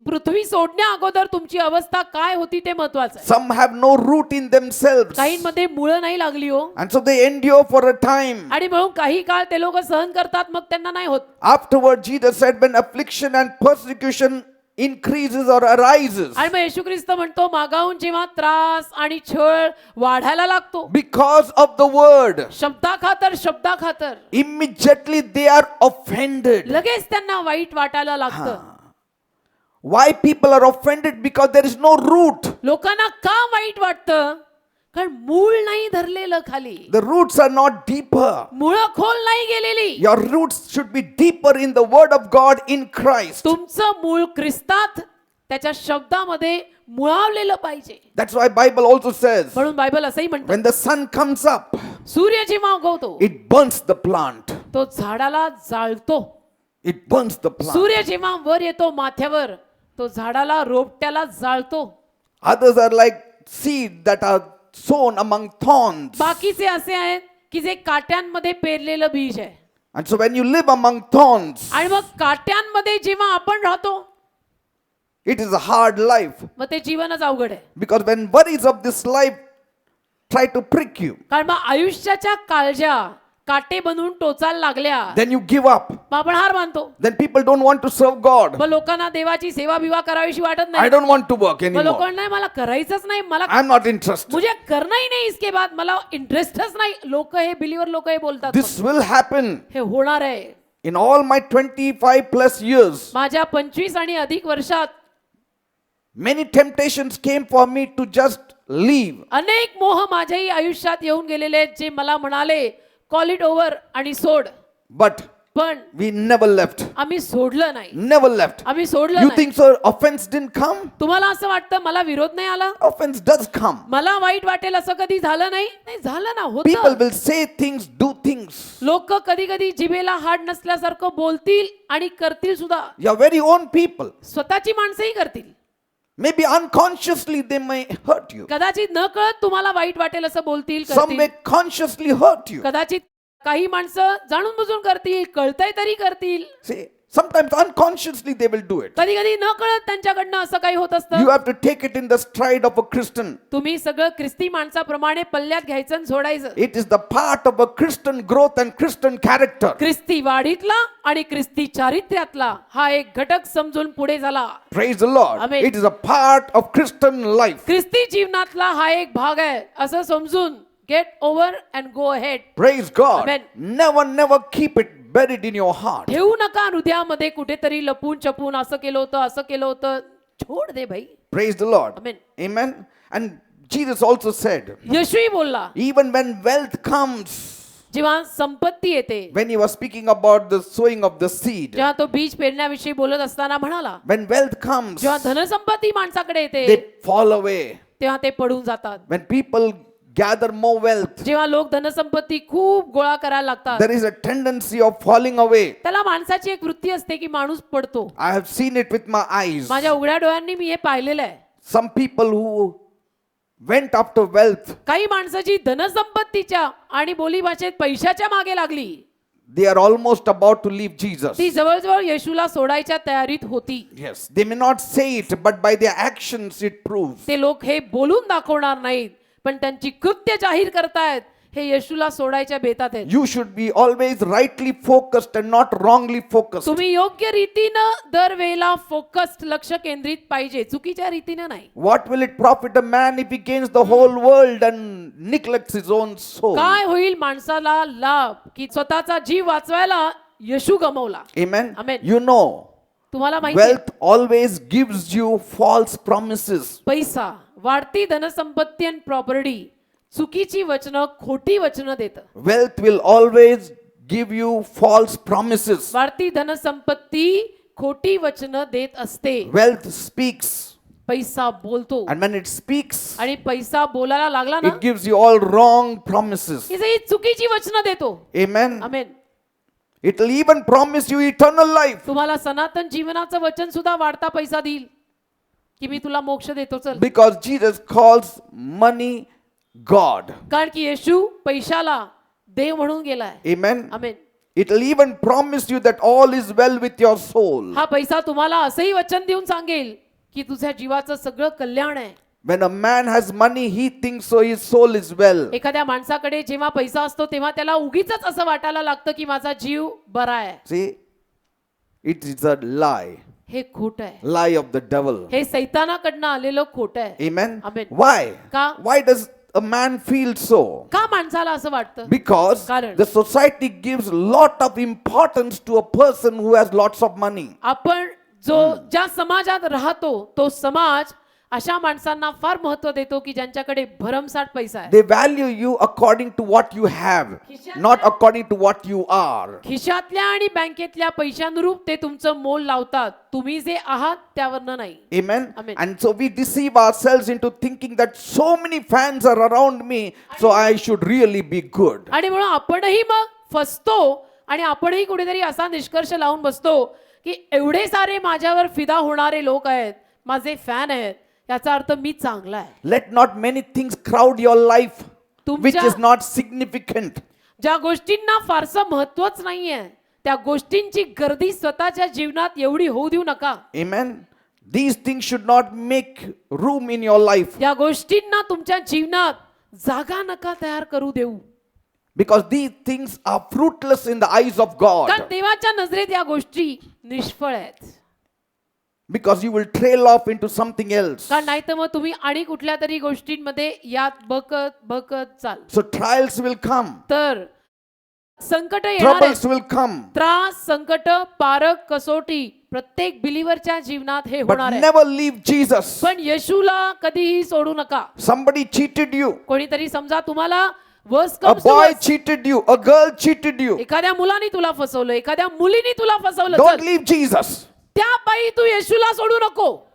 S2: पृथ्वी सोडण्या अगोदर तुमची अवस्था काय होती ते महत्वाचं आहे.
S1: Some have no root in themselves.
S2: काहींमध्ये मुळं नाही लागली हो,
S1: And so they endure for a time.
S2: आणि म्हणून काही काळ ते लोक सहन करतात, मग त्यांना नाही होत.
S1: Afterward, Jesus said, when affliction and persecution increases or arises
S2: आणि मग येशू ख्रिस्त म्हणतो मागाहून जेव्हा त्रास आणि छळ वाढायला लागतो
S1: because of the word,
S2: शब्दाखातर
S1: immediately they are offended.
S2: लगेच त्यांना वाईट वाटायला लागतं.
S1: Why people are offended? Because there is no root.
S2: लोकांना का वाईट वाटतं? कारण मूळ नाही धरलेलं खाली,
S1: The roots are not deeper.
S2: मुळं खोल नाही गेलेली.
S1: Your roots should be deeper in the word of God in Christ.
S2: तुमचं मूळ ख्रिस्तात त्याच्या शब्दामध्ये मुळावलेलं पाहिजे.
S1: That's why Bible also says,
S2: म्हणून बायबल असंही म्हणतं,
S1: when the sun comes up,
S2: सूर्य जेव्हा उगवतो
S1: it burns the plant.
S2: तो झाडाला जाळतो.
S1: It burns the plant.
S2: सूर्य जेव्हा वर येतो माथ्यावर तो झाडाला रोपट्याला जाळतो.
S1: Others are like seed that are sown among thorns.
S2: बाकीचे असे आहेत की जे काट्यांमध्ये पेरलेलं बीज आहे.
S1: And so when you live among thorns,
S2: आणि मग काट्यांमध्ये जेव्हा आपण राहतो
S1: it is a hard life.
S2: मग ते जीवनच अवघड आहे.
S1: Because when worries of this life try to prick you,
S2: कारण मग आयुष्याच्या काळज्या काटे बनवून टोचायला लागल्या,
S1: then you give up.
S2: मग आपण हार मानतो.
S1: Then people don't want to serve God.
S2: मग लोकांना देवाची सेवा बिवा करावीशी वाटत
S1: I
S2: नाही.
S1: don't want to work
S2: मग
S1: anymore.
S2: लोकांना नाही, मला करायचंच नाही, मला
S1: I'm not interested.
S2: मुझे करना ही नाही इसके बाद, मला इंटरेस्टच नाही. लोक हे बिलीवर लोक हे बोलतात.
S1: This will happen.
S2: हे होणार आहे.
S1: In all my 25 plus years,
S2: माझ्या 25 आणि अधिक वर्षात
S1: many temptations came for me to just leave.
S2: अनेक मोह माझ्याही आयुष्यात येऊन गेलेले आहेत, जे मला म्हणाले कॉल इट ओव्हर आणि सोड.
S1: But
S2: पण
S1: we never left.
S2: आम्ही सोडलं नाही.
S1: Never left.
S2: आम्ही सोडलं
S1: You
S2: नाही.
S1: think so? Offense didn't come?
S2: तुम्हाला असं वाटतं मला विरोध नाही आला,
S1: Offense does come.
S2: मला वाईट वाटेल असं कधी झालं नाही? नाही झालं ना,
S1: People
S2: होतं.
S1: will say things, do things.
S2: लोक कधी कधी जिभेला हाड नसल्यासारखं बोलतील आणि करतील सुद्धा.
S1: Your very own people.
S2: स्वतःची माणसंही करतील.
S1: Maybe unconsciously they may hurt you.
S2: कदाचित न कळत तुम्हाला वाईट वाटेल असं बोलतील,
S1: Some
S2: करतील.
S1: may consciously hurt you.
S2: कदाचित काही माणसं जाणून बुजून करतील, कळतंय तरी करतील.
S1: See, sometimes unconsciously they will do it.
S2: कधी कधी न कळत त्यांच्याकडनं असं काही होत
S1: You
S2: असतं.
S1: have to take it in the stride of a Christian.
S2: तुम्ही सगळं ख्रिस्ती माणसाप्रमाणे पल्ल्यात घ्यायचं आणि सोडायचं.
S1: It is the part of a Christian growth and Christian character.
S2: ख्रिस्ती वाढीतला आणि ख्रिस्ती चारित्र्यातला हा एक घटक समजून पुढे झाला.
S1: Praise the Lord.
S2: Amen.
S1: It is a part of Christian life.
S2: ख्रिस्ती जीवनातला हा एक भाग आहे असं समजून get over and go ahead.
S1: Praise God.
S2: Amen.
S1: Never keep it buried in your heart.
S2: ठेवू नका हृदयामध्ये कुठेतरी लपून छपून, असं केलं होतं असं केलं होतं. छोड दे भाई.
S1: Praise the Lord.
S2: Amen.
S1: Amen. And Jesus also said,
S2: येशूही बोलला,
S1: even when wealth comes,
S2: जेव्हा संपत्ती येते,
S1: when he was speaking about the sowing of the seed,
S2: जेव्हा तो बीज पेरण्याविषयी बोलत असताना म्हणाला,
S1: when wealth comes,
S2: जेव्हा धनसंपत्ती माणसाकडे येते
S1: they fall away.
S2: तेव्हा ते पडून जातात.
S1: When people gather more wealth,
S2: जेव्हा लोक धनसंपत्ती खूप गोळा करायला लागतात,
S1: there is a tendency of falling away.
S2: त्याला माणसाची एक वृत्ती असते की माणूस पडतो.
S1: I have seen it with my eyes.
S2: माझ्या उघड्या डोळ्यांनी मी हे पाहिलेलं आहे.
S1: Some people who went after wealth,
S2: काही माणसं जी धनसंपत्तीच्या आणि बोली भाषेत पैशाच्या मागे लागली,
S1: they are almost about to leave Jesus.
S2: ती जवळजवळ येशूला सोडायच्या तयारीत होती.
S1: Yes, they may not say it, but by their actions it proves.
S2: ते लोक हे बोलून दाखवणार नाहीत, पण त्यांची कृत्य जाहीर करतायत हे येशूला सोडायच्या बेतात आहेत.
S1: You should be always rightly focused and not wrongly focused.
S2: तुम्ही योग्य रीतीनं दरवेळेला फोकस्ड, लक्ष केंद्रित पाहिजे, चुकीच्या रीतीनं नाही.
S1: What will it profit a man if he gains the whole world and neglects his own soul?
S2: काय होईल माणसाला लाभ की स्वतःचा जीव वाचवायला येशू गमावला.
S1: Amen.
S2: Amen.
S1: You know,
S2: तुम्हाला माहिती आहे,
S1: wealth always gives you false promises.
S2: पैसा, वाढती धनसंपत्ती आणि प्रॉपर्टी चुकीची वचनं, खोटी वचनं देतं.
S1: Wealth will always give you false promises.
S2: वाढती धनसंपत्ती खोटी वचनं देत असते.
S1: Wealth speaks,
S2: पैसा बोलतो
S1: and when it speaks,
S2: आणि पैसा बोलायला लागला ना
S1: it gives you all wrong promises.
S2: की ही चुकीची वचनं देतो.
S1: Amen.
S2: Amen.
S1: It will even promise you eternal life
S2: तुम्हाला सनातन जीवनाचं वचन सुद्धा वाढता पैसा देईल की मी तुला मोक्ष देतो चल.
S1: because Jesus calls money God.
S2: कारण की येशू पैशाला देव म्हणून गेलाय.
S1: Amen.
S2: Amen.
S1: It will even promise you that all is well with your soul.
S2: हा पैसा तुम्हाला असंही वचन देऊन सांगेल की तुझ्या जीवाचं सगळं कल्याण आहे.
S1: When a man has money, he thinks so his soul is well.
S2: एखाद्या माणसाकडे जेव्हा पैसा असतो तेव्हा त्याला उगीचच असं वाटायला लागतं की माझा जीव बरा आहे.
S1: See, it is a lie.
S2: हे खोट आहे.
S1: Lie of the devil.
S2: हे सैतानाकडनं आलेलं खोट आहे.
S1: Amen.
S2: Amen.
S1: Why?
S2: का?
S1: Why does a man feel so?
S2: का माणसाला असं वाटतं?
S1: Because
S2: कारण.
S1: the society gives lot of importance to a person who has lots of money.
S2: आपण जो ज्या समाजात राहतो तो समाज अशा माणसांना फार महत्व देतो की ज्यांच्याकडे भरमसाठ पैसा आहे.
S1: They value you according to what you have, not according to what you are.
S2: खिशातल्या आणि बँकेतल्या पैशानुरूप ते तुमचं मोल लावतात. तुम्ही जे आहात त्यावरनं नाही.
S1: Amen.
S2: Amen.
S1: And so we deceive ourselves into thinking that so many fans are around me, so I should really be good.
S2: आणि म्हणून आपणही मग फसतो आणि आपणही कुठेतरी असा निष्कर्ष लावून बसतो की एवढे सारे माझ्यावर फिदा होणारे लोक आहेत, माझे फॅन आहेत, याचा अर्थ मी चांगला आहे.
S1: Let not many things crowd your life, which
S2: तुमच्या-
S1: is not significant.
S2: ज्या गोष्टींना फारसं महत्वच नाहीये त्या गोष्टींची गर्दी स्वतःच्या जीवनात एवढी होऊ देऊ नका.
S1: Amen. These things should not make room in your life,
S2: या गोष्टींना तुमच्या जीवनात जागा नका तयार करू देऊ.
S1: because these things are fruitless in the eyes of
S2: कारण
S1: God.
S2: देवाच्या नजरेत या गोष्टी निष्फळ आहेत.
S1: Because you will trail off into something else.
S2: कारण नाही तर मग तुम्ही आणि कुठल्या तरी गोष्टींमध्ये यात बकत बकत चाल.
S1: So trials will come,
S2: तर संकट येणार आहेत.
S1: troubles will come,
S2: त्रास, संकट, पारक, कसोटी प्रत्येक बिलीवरच्या जीवनात हे
S1: but
S2: होणार आहे.
S1: never leave Jesus.
S2: पण येशूला कधीही सोडू नका.
S1: Somebody cheated you.
S2: कोणीतरी समजा तुम्हाला वर्स
S1: A
S2: कम्स टू
S1: boy
S2: वर्स,
S1: cheated you. A girl cheated you.
S2: एखाद्या मुलाने तुला फसवलं, एखाद्या मुलीने तुला फसवलं,
S1: Don't
S2: चल,
S1: leave Jesus.
S2: त्या पायी तू येशूला सोडू नको.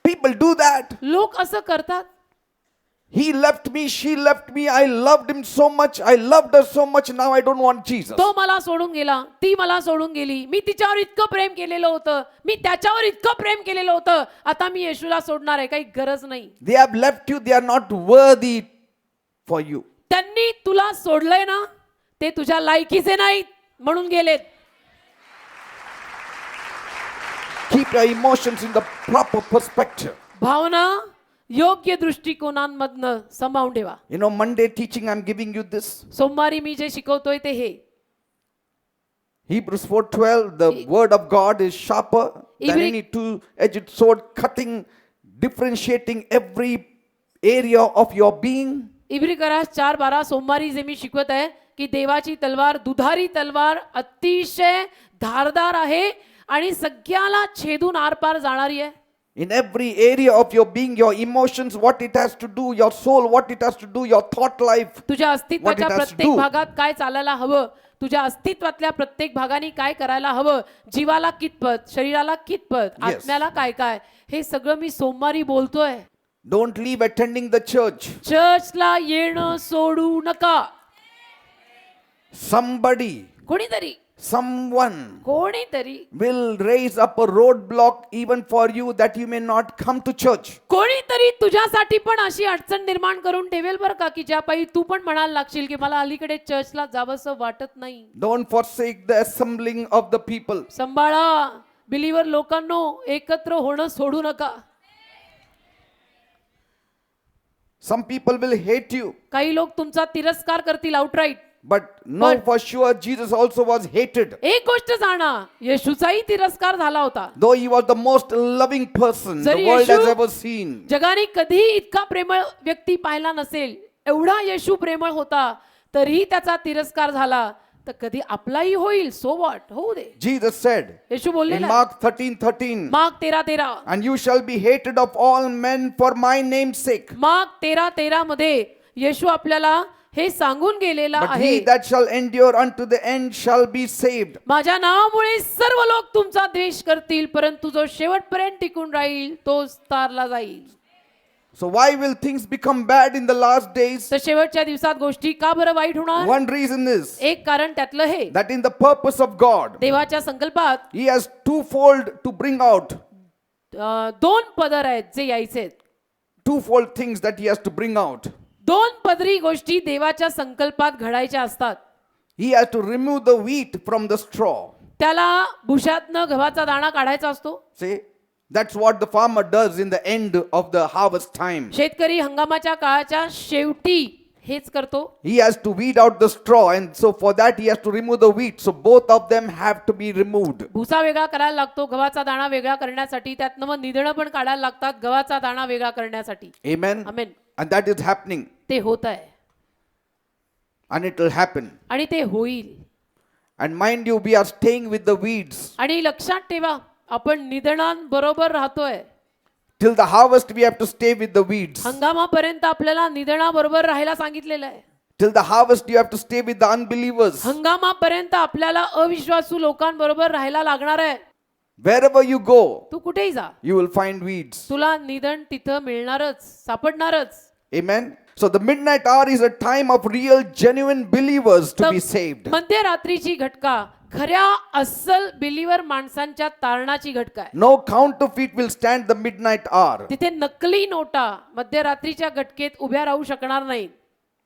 S1: People do that.
S2: लोक असं करतात.
S1: He left me, she left me. I loved him so much. I loved her so much. Now I don't want Jesus.
S2: तो मला सोडून गेला, ती मला सोडून गेली, मी तिच्यावर इतकं प्रेम केलेलं होतं, मी त्याच्यावर इतकं प्रेम केलेलं होतं, आता मी येशूला सोडणार आहे, काही गरज नाही.
S1: They have left you. They are not worthy for you.
S2: त्यांनी तुला सोडलंय ना, ते तुझ्या लायकीचे नाहीत म्हणून गेलेत.
S1: Keep your emotions in the proper perspective.
S2: भावना योग्य दृष्टिकोनांमधनं सांभाळून ठेवा.
S1: You know, Monday teaching, I'm giving you this.
S2: सोमवारी मी जे शिकवतोय ते हे.
S1: Hebrews 4:12, the word of God is sharper than
S2: Hebrew-
S1: any two-edged sword, cutting, differentiating every area of your being.
S2: इब्री करास 4:12 सोमवारी जे मी शिकवत आहे की देवाची तलवार दुधारी तलवार अतिशय धारदार आहे आणि सगळ्याला छेदून आरपार जाणारी आहे.
S1: In every area of your being, your emotions, what it has to do, your soul, what it has to do, your thought life.
S2: तुझ्या अस्तित्वाच्या
S1: What it has to
S2: प्रत्येक
S1: do.
S2: भागात काय चालायला हवं, तुझ्या अस्तित्वातल्या प्रत्येक भागाने काय करायला हवं, जीवाला कितपत, शरीराला कितपत,
S1: Yes.
S2: आत्म्याला काय काय, हे सगळं मी सोमवारी बोलतोय.
S1: Don't leave attending the church.
S2: चर्चला येणं सोडू नका.
S1: Somebody, someone
S2: कोणीतरी
S1: will raise up a roadblock even for you that you may not come to church.
S2: कोणीतरी तुझ्यासाठी पण अशी अडचण निर्माण करून ठेवेल बरं का, की ज्या पायी तू पण म्हणायला लागशील की मला अलीकडे चर्चला जावंसं वाटत नाही.
S1: Don't forsake the assembling of the people.
S2: सांभाळा, बिलीवर लोकांनो, एकत्र होणं सोडू नका.
S1: Some people will hate you,
S2: काही लोक तुमचा तिरस्कार करतील outright.
S1: but know
S2: But-
S1: for sure Jesus also was hated.
S2: एक गोष्ट जाणा, येशूचाही तिरस्कार झाला होता.
S1: Though he was the most loving person the
S2: जरी
S1: world has
S2: Yeshu-
S1: ever seen.
S2: जगाने कधीही इतका प्रेमळ व्यक्ती पाहिला नसेल, एवढा येशू प्रेमळ होता, तरीही त्याचा तिरस्कार झाला, तर कधी आपलाही होईल, सो व्हॉट, होऊ दे.
S1: Jesus said
S2: Yeshu
S1: in
S2: बोललेला
S1: Mark 13:13,
S2: mark 13:13,
S1: and you shall be hated of all men for my name's sake.
S2: Mark 13:13 मध्ये येशू आपल्याला हे सांगून गेलेला
S1: But
S2: आहे,
S1: he that shall endure unto the end shall be saved.
S2: माझ्या नावामुळे सर्व लोक तुमचा द्वेष करतील, परंतु जो शेवटपर्यंत टिकून राहील तोच तारला जाईल.
S1: So why will things become bad in the last days?
S2: तर शेवटच्या दिवसात गोष्टी का बरं वाईट होणार?
S1: One reason is
S2: एक कारण त्यातलं हे,
S1: that in the purpose of God,
S2: देवाच्या संकल्पात
S1: he has twofold to bring out,
S2: दोन पदर आहेत जे यायचे.
S1: twofold things that he has to bring out.
S2: दोन पदरी गोष्टी देवाच्या संकल्पात घडायच्या असतात.
S1: He has to remove the wheat from the straw.
S2: त्याला भुशातनं गव्हाचा दाणा काढायचा असतो.
S1: See, that's what the farmer does in the end of the harvest time.
S2: शेतकरी हंगामाच्या काळाच्या शेवटी हेच करतो.
S1: He has to weed out the straw, and so for that he has to remove the wheat. So both of them have to be removed.
S2: भुसा वेगळा करायला लागतो, गव्हाचा दाणा वेगळा करण्यासाठी. त्यातनं मग निधणं पण काढायला लागतात गव्हाचा दाणा वेगळा करण्यासाठी.
S1: Amen.
S2: Amen.
S1: And that is happening,
S2: ते होत आहे
S1: and it will happen.
S2: आणि ते होईल.
S1: And mind you, we are staying with the weeds
S2: आणि लक्षात ठेवा, आपण निधनांबरोबर राहतोय.
S1: till the harvest. We have to stay with the weeds.
S2: हंगामापर्यंत आपल्याला निधनाबरोबर राहायला सांगितलेलं आहे.
S1: Till the harvest, you have to stay with the unbelievers.
S2: हंगामापर्यंत आपल्याला अविश्वासू लोकांबरोबर राहायला लागणार आहे.
S1: Wherever you go,
S2: तू कुठेही जा,
S1: you will find weeds.
S2: तुला निधन तिथं मिळणारच, सापडणारच.
S1: Amen. So the midnight hour is a time of real, genuine believers to be saved.
S2: मध्यरात्रीची घटका खऱ्या अस्सल बिलीवर माणसांच्या तारणाची घटका आहे.
S1: No counterfeit will stand the midnight hour.
S2: तिथे नकली नोटा मध्यरात्रीच्या घटकेत उभ्या राहू शकणार नाहीत.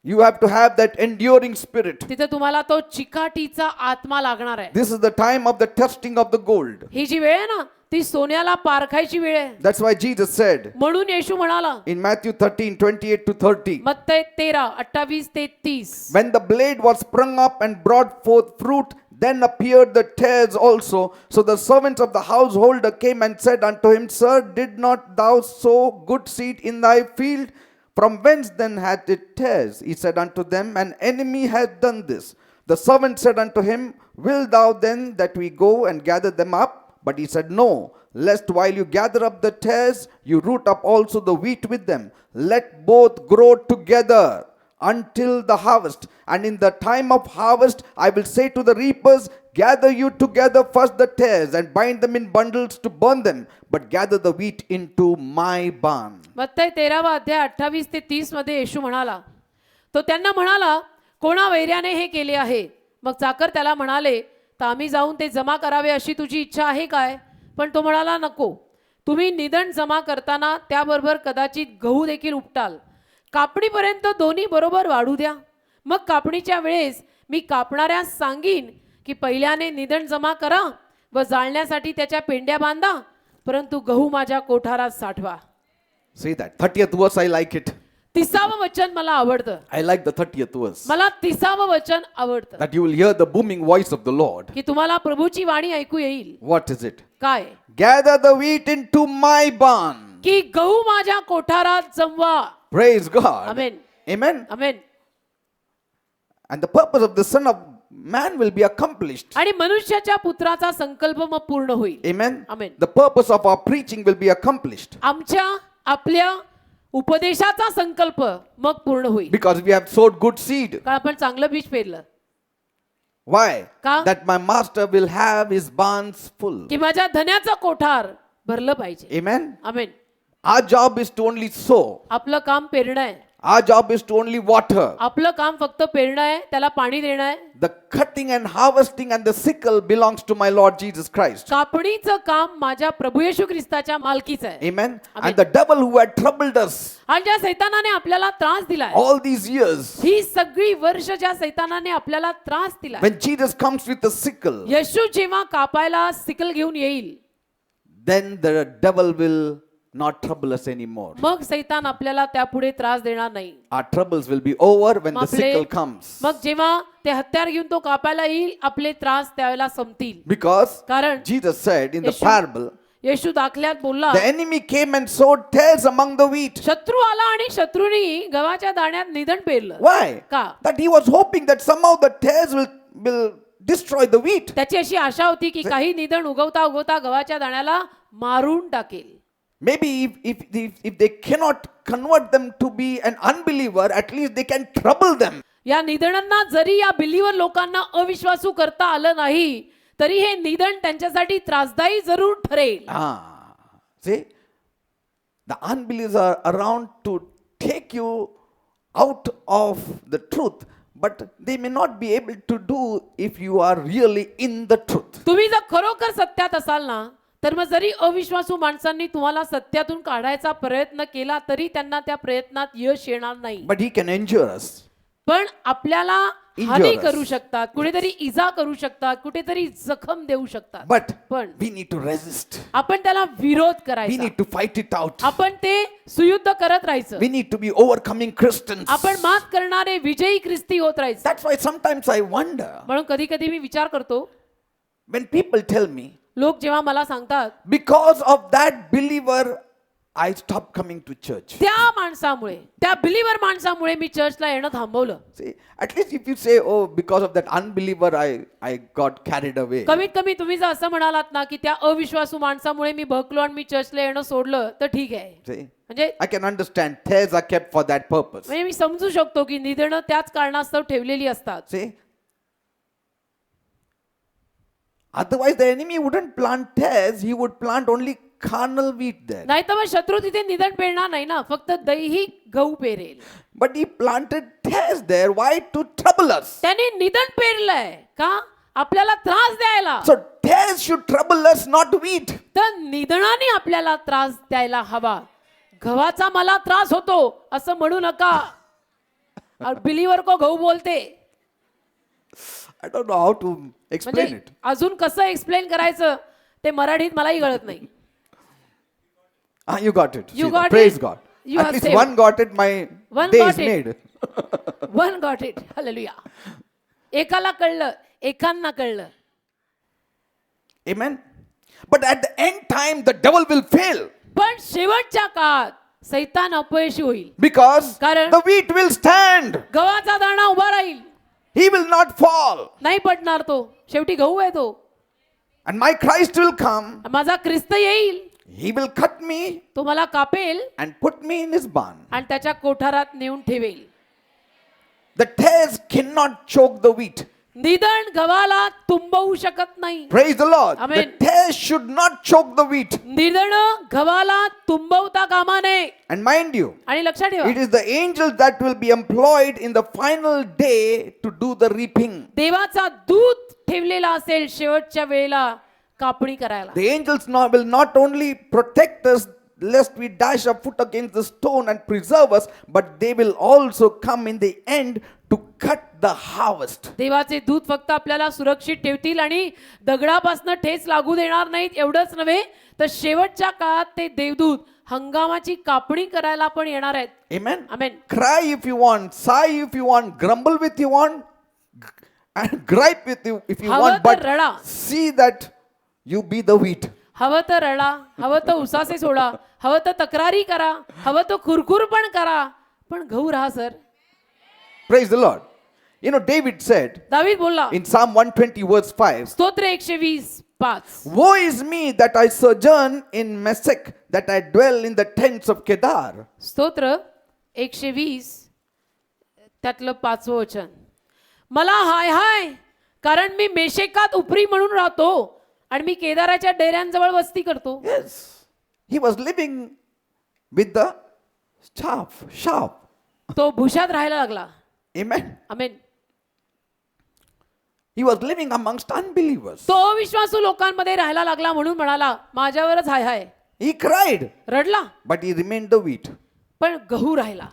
S1: You have to have that enduring spirit.
S2: तिथे तुम्हाला तो चिकाटीचा आत्मा लागणार आहे.
S1: This is the time of the testing of the gold.
S2: ही जी वेळ आहे ना, ती सोन्याला पारखायची वेळ आहे.
S1: That's why Jesus said
S2: म्हणून येशू म्हणाला
S1: in Matthew 13:28 to 30,
S2: मत्तई 13:28 ते 30,
S1: when the blade was sprung up and brought forth fruit, then appeared the tares also. So the servants of the householder came and said unto him, Sir, did not thou sow good seed in thy field? From whence then hath it tares? He said unto them, An enemy hath done this. The servant said unto him, Will thou then that we go and gather them up? But he said, No, lest while you gather up the tares, you root up also the wheat with them. Let both grow together until the harvest. And in the time of harvest, I will say to the reapers, Gather you together first the tares, and bind them in bundles to burn them, but gather the wheat into my barn.
S2: मत्तई 13:28 ते 30 मध्ये येशू म्हणाला, तो त्यांना म्हणाला, कोणा वैर्याने हे केले आहे? मग चाकर त्याला म्हणाले, तर आम्ही जाऊन ते जमा करावे अशी तुझी इच्छा आहे काय? पण तो म्हणाला, नको. तुम्ही निधन जमा करताना त्याबरोबर कदाचित गहू देखील उपटाल. कापणीपर्यंत दोन्ही बरोबर वाढू द्या. मग कापणीच्या वेळेस मी कापणाऱ्यास सांगीन की पहिल्याने निधन जमा करा व जाळण्यासाठी त्याच्या पेंड्या बांधा, परंतु गहू माझ्या कोठारात साठवा.
S1: Say that. 30th verse, I like it.
S2: 30वं वचन मला आवडतं.
S1: I like the 30th verse.
S2: मला 30वं वचन आवडतं
S1: That you will hear the booming voice of the Lord.
S2: की तुम्हाला प्रभूची वाणी ऐकू येईल.
S1: What is it?
S2: काय?
S1: Gather the wheat into my barn.
S2: की गहू माझ्या कोठारात Jamwa.
S1: Praise God.
S2: Amen.
S1: Amen.
S2: Amen.
S1: And the purpose of the Son of Man will be accomplished.
S2: आणि मनुष्याच्या पुत्राचा संकल्प मग पूर्ण होईल.
S1: Amen.
S2: Amen.
S1: The purpose of our preaching will be accomplished.
S2: आमच्या आपल्या उपदेशाचा संकल्प मग पूर्ण होईल.
S1: Because we have sowed good seed.
S2: कारण आपण चांगलं बीज पेरलं.
S1: Why?
S2: का?
S1: That my master will have his barns full.
S2: की माझ्या धन्याचं कोठार भरलं पाहिजे.
S1: Amen.
S2: Amen.
S1: Our job is to only sow.
S2: आपलं काम पेरणं आहे.
S1: Our job is to only water.
S2: आपलं काम फक्त पेरणं आहे, त्याला पाणी देणं आहे.
S1: The cutting and harvesting and the sickle belongs to my Lord Jesus Christ.
S2: कापणीचं काम माझ्या प्रभू येशू ख्रिस्ताच्या मालकीचं आहे.
S1: Amen.
S2: Amen.
S1: And the devil who had troubled us
S2: आणि ज्या सैतानाने आपल्याला त्रास दिलाय,
S1: all these years,
S2: ही सगळी वर्ष ज्या सैतानाने आपल्याला त्रास दिलाय,
S1: when Jesus comes with the sickle,
S2: येशू जेव्हा कापायला सिकल घेऊन येईल,
S1: then the devil will not trouble us anymore.
S2: मग सैतान आपल्याला त्यापुढे त्रास देणार नाही.
S1: Our troubles will be over when the
S2: आपले-
S1: sickle comes.
S2: मग जेव्हा ते हत्यार घेऊन तो कापायला येईल, आपले त्रास त्यावेळेला संपतील.
S1: Because
S2: कारण
S1: Jesus said in the
S2: Yeshu-
S1: parable,
S2: येशू दाखल्यात बोलला,
S1: the enemy came and sowed tares among the wheat.
S2: शत्रू आला आणि शत्रूनी गव्हाच्या दाण्यात निधन पेरलं.
S1: Why?
S2: का?
S1: That he was hoping that somehow the tares will will destroy the wheat.
S2: त्याची अशी आशा होती की काही निधन उगवता उगवता गव्हाच्या दाण्याला मारून टाकेल.
S1: Maybe if they cannot convert them to be an unbeliever, at least they can trouble them.
S2: या निधनांना जरी या बिलीवर लोकांना अविश्वासू करता आलं नाही तरी हे निधन त्यांच्यासाठी त्रासदायी जरूर ठरेल.
S1: See, the unbelievers are around to take you out of the truth, but they may not be able to do if you are really in the truth.
S2: तुम्ही जर खरोखर सत्यात असाल ना तर मग जरी अविश्वासू माणसांनी तुम्हाला सत्यातून काढायचा प्रयत्न केला तरी त्यांना त्या प्रयत्नात यश येणार नाही.
S1: But he can injure us.
S2: पण आपल्याला
S1: Injure
S2: हानी
S1: us.
S2: करू शकतात, कुठेतरी इजा करू शकतात, कुठेतरी जखम देऊ शकतात.
S1: But
S2: पण
S1: we need to resist.
S2: आपण त्याला विरोध
S1: We
S2: करायचा,
S1: need to fight it out.
S2: आपण ते सुयुद्ध करत राहायचं,
S1: We need to be overcoming Christians.
S2: आपण मात करणारे विजयी ख्रिस्ती होत राहायचं.
S1: That's why sometimes I wonder
S2: म्हणून कधी कधी मी विचार करतो,
S1: when people tell me,
S2: लोक जेव्हा मला सांगतात
S1: because of that believer, I stopped coming to church.
S2: त्या माणसामुळे, त्या बिलीवर माणसामुळे मी चर्चला येणं थांबवलं.
S1: See, at least if you say, oh, because of that unbeliever, I got carried away.
S2: कमीत कमी तुम्ही जर असं म्हणालात ना की त्या अविश्वासू माणसामुळे मी भकलो आणि मी चर्चला येणं सोडलं तर ठीक आहे.
S1: See,
S2: म्हणजे
S1: I can understand tears are kept for that purpose.
S2: म्हणजे मी समजू शकतो की निधनं त्याच कारणास्तव ठेवलेली असतात.
S1: See, otherwise the enemy wouldn't plant tares, he would plant only carnal wheat there.
S2: नाही तर मग शत्रू तिथे निधन पेरणार नाही ना, फक्त दैहिक गहू parallel.
S1: But he planted tares there. Why? To trouble us.
S2: त्याने निधन पेरलंय का? आपल्याला त्रास द्यायला.
S1: So tares should trouble us, not wheat.
S2: तर निधनाने आपल्याला त्रास द्यायला हवा. गव्हाचा मला त्रास होतो असं म्हणू नका. बिलीवर को गहू बोलते.
S1: I don't know how to explain
S2: म्हणजे
S1: it.
S2: अजून कसं एक्सप्लेन करायचं ते मराठीत मलाही कळत नाही.
S1: You got it.
S2: You
S1: See,
S2: got
S1: praise
S2: it.
S1: God.
S2: You
S1: At
S2: are
S1: least
S2: saved.
S1: one got it. My
S2: One
S1: day
S2: got
S1: is
S2: it.
S1: made.
S2: One got it. Hallelujah. एकाला कळलं, एकांना कळलं.
S1: Amen. But at the end time, the devil will fail
S2: पण शेवटच्या काळात सैतान अपयशी होईल.
S1: because
S2: कारण
S1: the wheat will stand.
S2: गव्हाचा दाणा उभा राहील,
S1: He will not fall.
S2: नाही पडणार तो. शेवटी गहू आहे तो.
S1: And my Christ will come.
S2: माझा ख्रिस्त येईल,
S1: He will cut me
S2: तो मला कापेल
S1: and put me in his barn.
S2: आणि त्याच्या कोठारात नेऊन ठेवेल.
S1: The tares cannot choke the wheat.
S2: निधन गव्हाला तुंबवू शकत नाही.
S1: Praise the Lord.
S2: Amen.
S1: The tares should not choke the wheat.
S2: निधन गव्हाला तुंबवता कामा नये.
S1: And mind you,
S2: आणि लक्षात ठेवा,
S1: it is the angels that will be employed in the final day to do the reaping.
S2: देवाचा दूत ठेवलेला असेल शेवटच्या वेळेला कापणी करायला.
S1: The angels will not only protect us lest we dash our foot against the stone and preserve us, but they will also come in the end to cut the harvest.
S2: देवाचे दूत फक्त आपल्याला सुरक्षित ठेवतील आणि दगडापासून ठेच लागू देणार नाहीत. एवढंच नव्हे तर शेवटच्या काळात ते देवदूत हंगामाची कापणी करायला पण येणार आहेत.
S1: Amen.
S2: Amen.
S1: Cry if you want, sigh if you want, grumble if you want, and gripe with you if you
S2: हवं
S1: want,
S2: तर
S1: but
S2: रडा,
S1: see that you be the wheat.
S2: हवं तर रडा, हवं तर उसासे सोडा, हवं तर तक्रारी करा, हवं तर खुरखुर पण करा, पण गहू राहा sir.
S1: Praise the Lord. You know, David said
S2: दावीद बोलला
S1: in Psalm 120 verse 5,
S2: स्तोत्र 120:5,
S1: woe is me that I sojourn in Mesech, that I dwell in the tents of Kedar.
S2: स्तोत्र 120 त्यातलं 5वं वचन. मला हाय हाय, कारण मी मेशेकात उपरी म्हणून राहतो आणि मी केदाराच्या डेऱ्यांजवळ वस्ती करतो.
S1: Yes, he was living with the sharp.
S2: तो भुशात राहायला लागला.
S1: Amen.
S2: Amen.
S1: He was living amongst unbelievers.
S2: तो अविश्वासू लोकांमध्ये राहायला लागला म्हणून म्हणाला माझ्यावरच हाय हाय.
S1: He cried,
S2: रडला
S1: but he remained the wheat.
S2: पण गहू राहिला.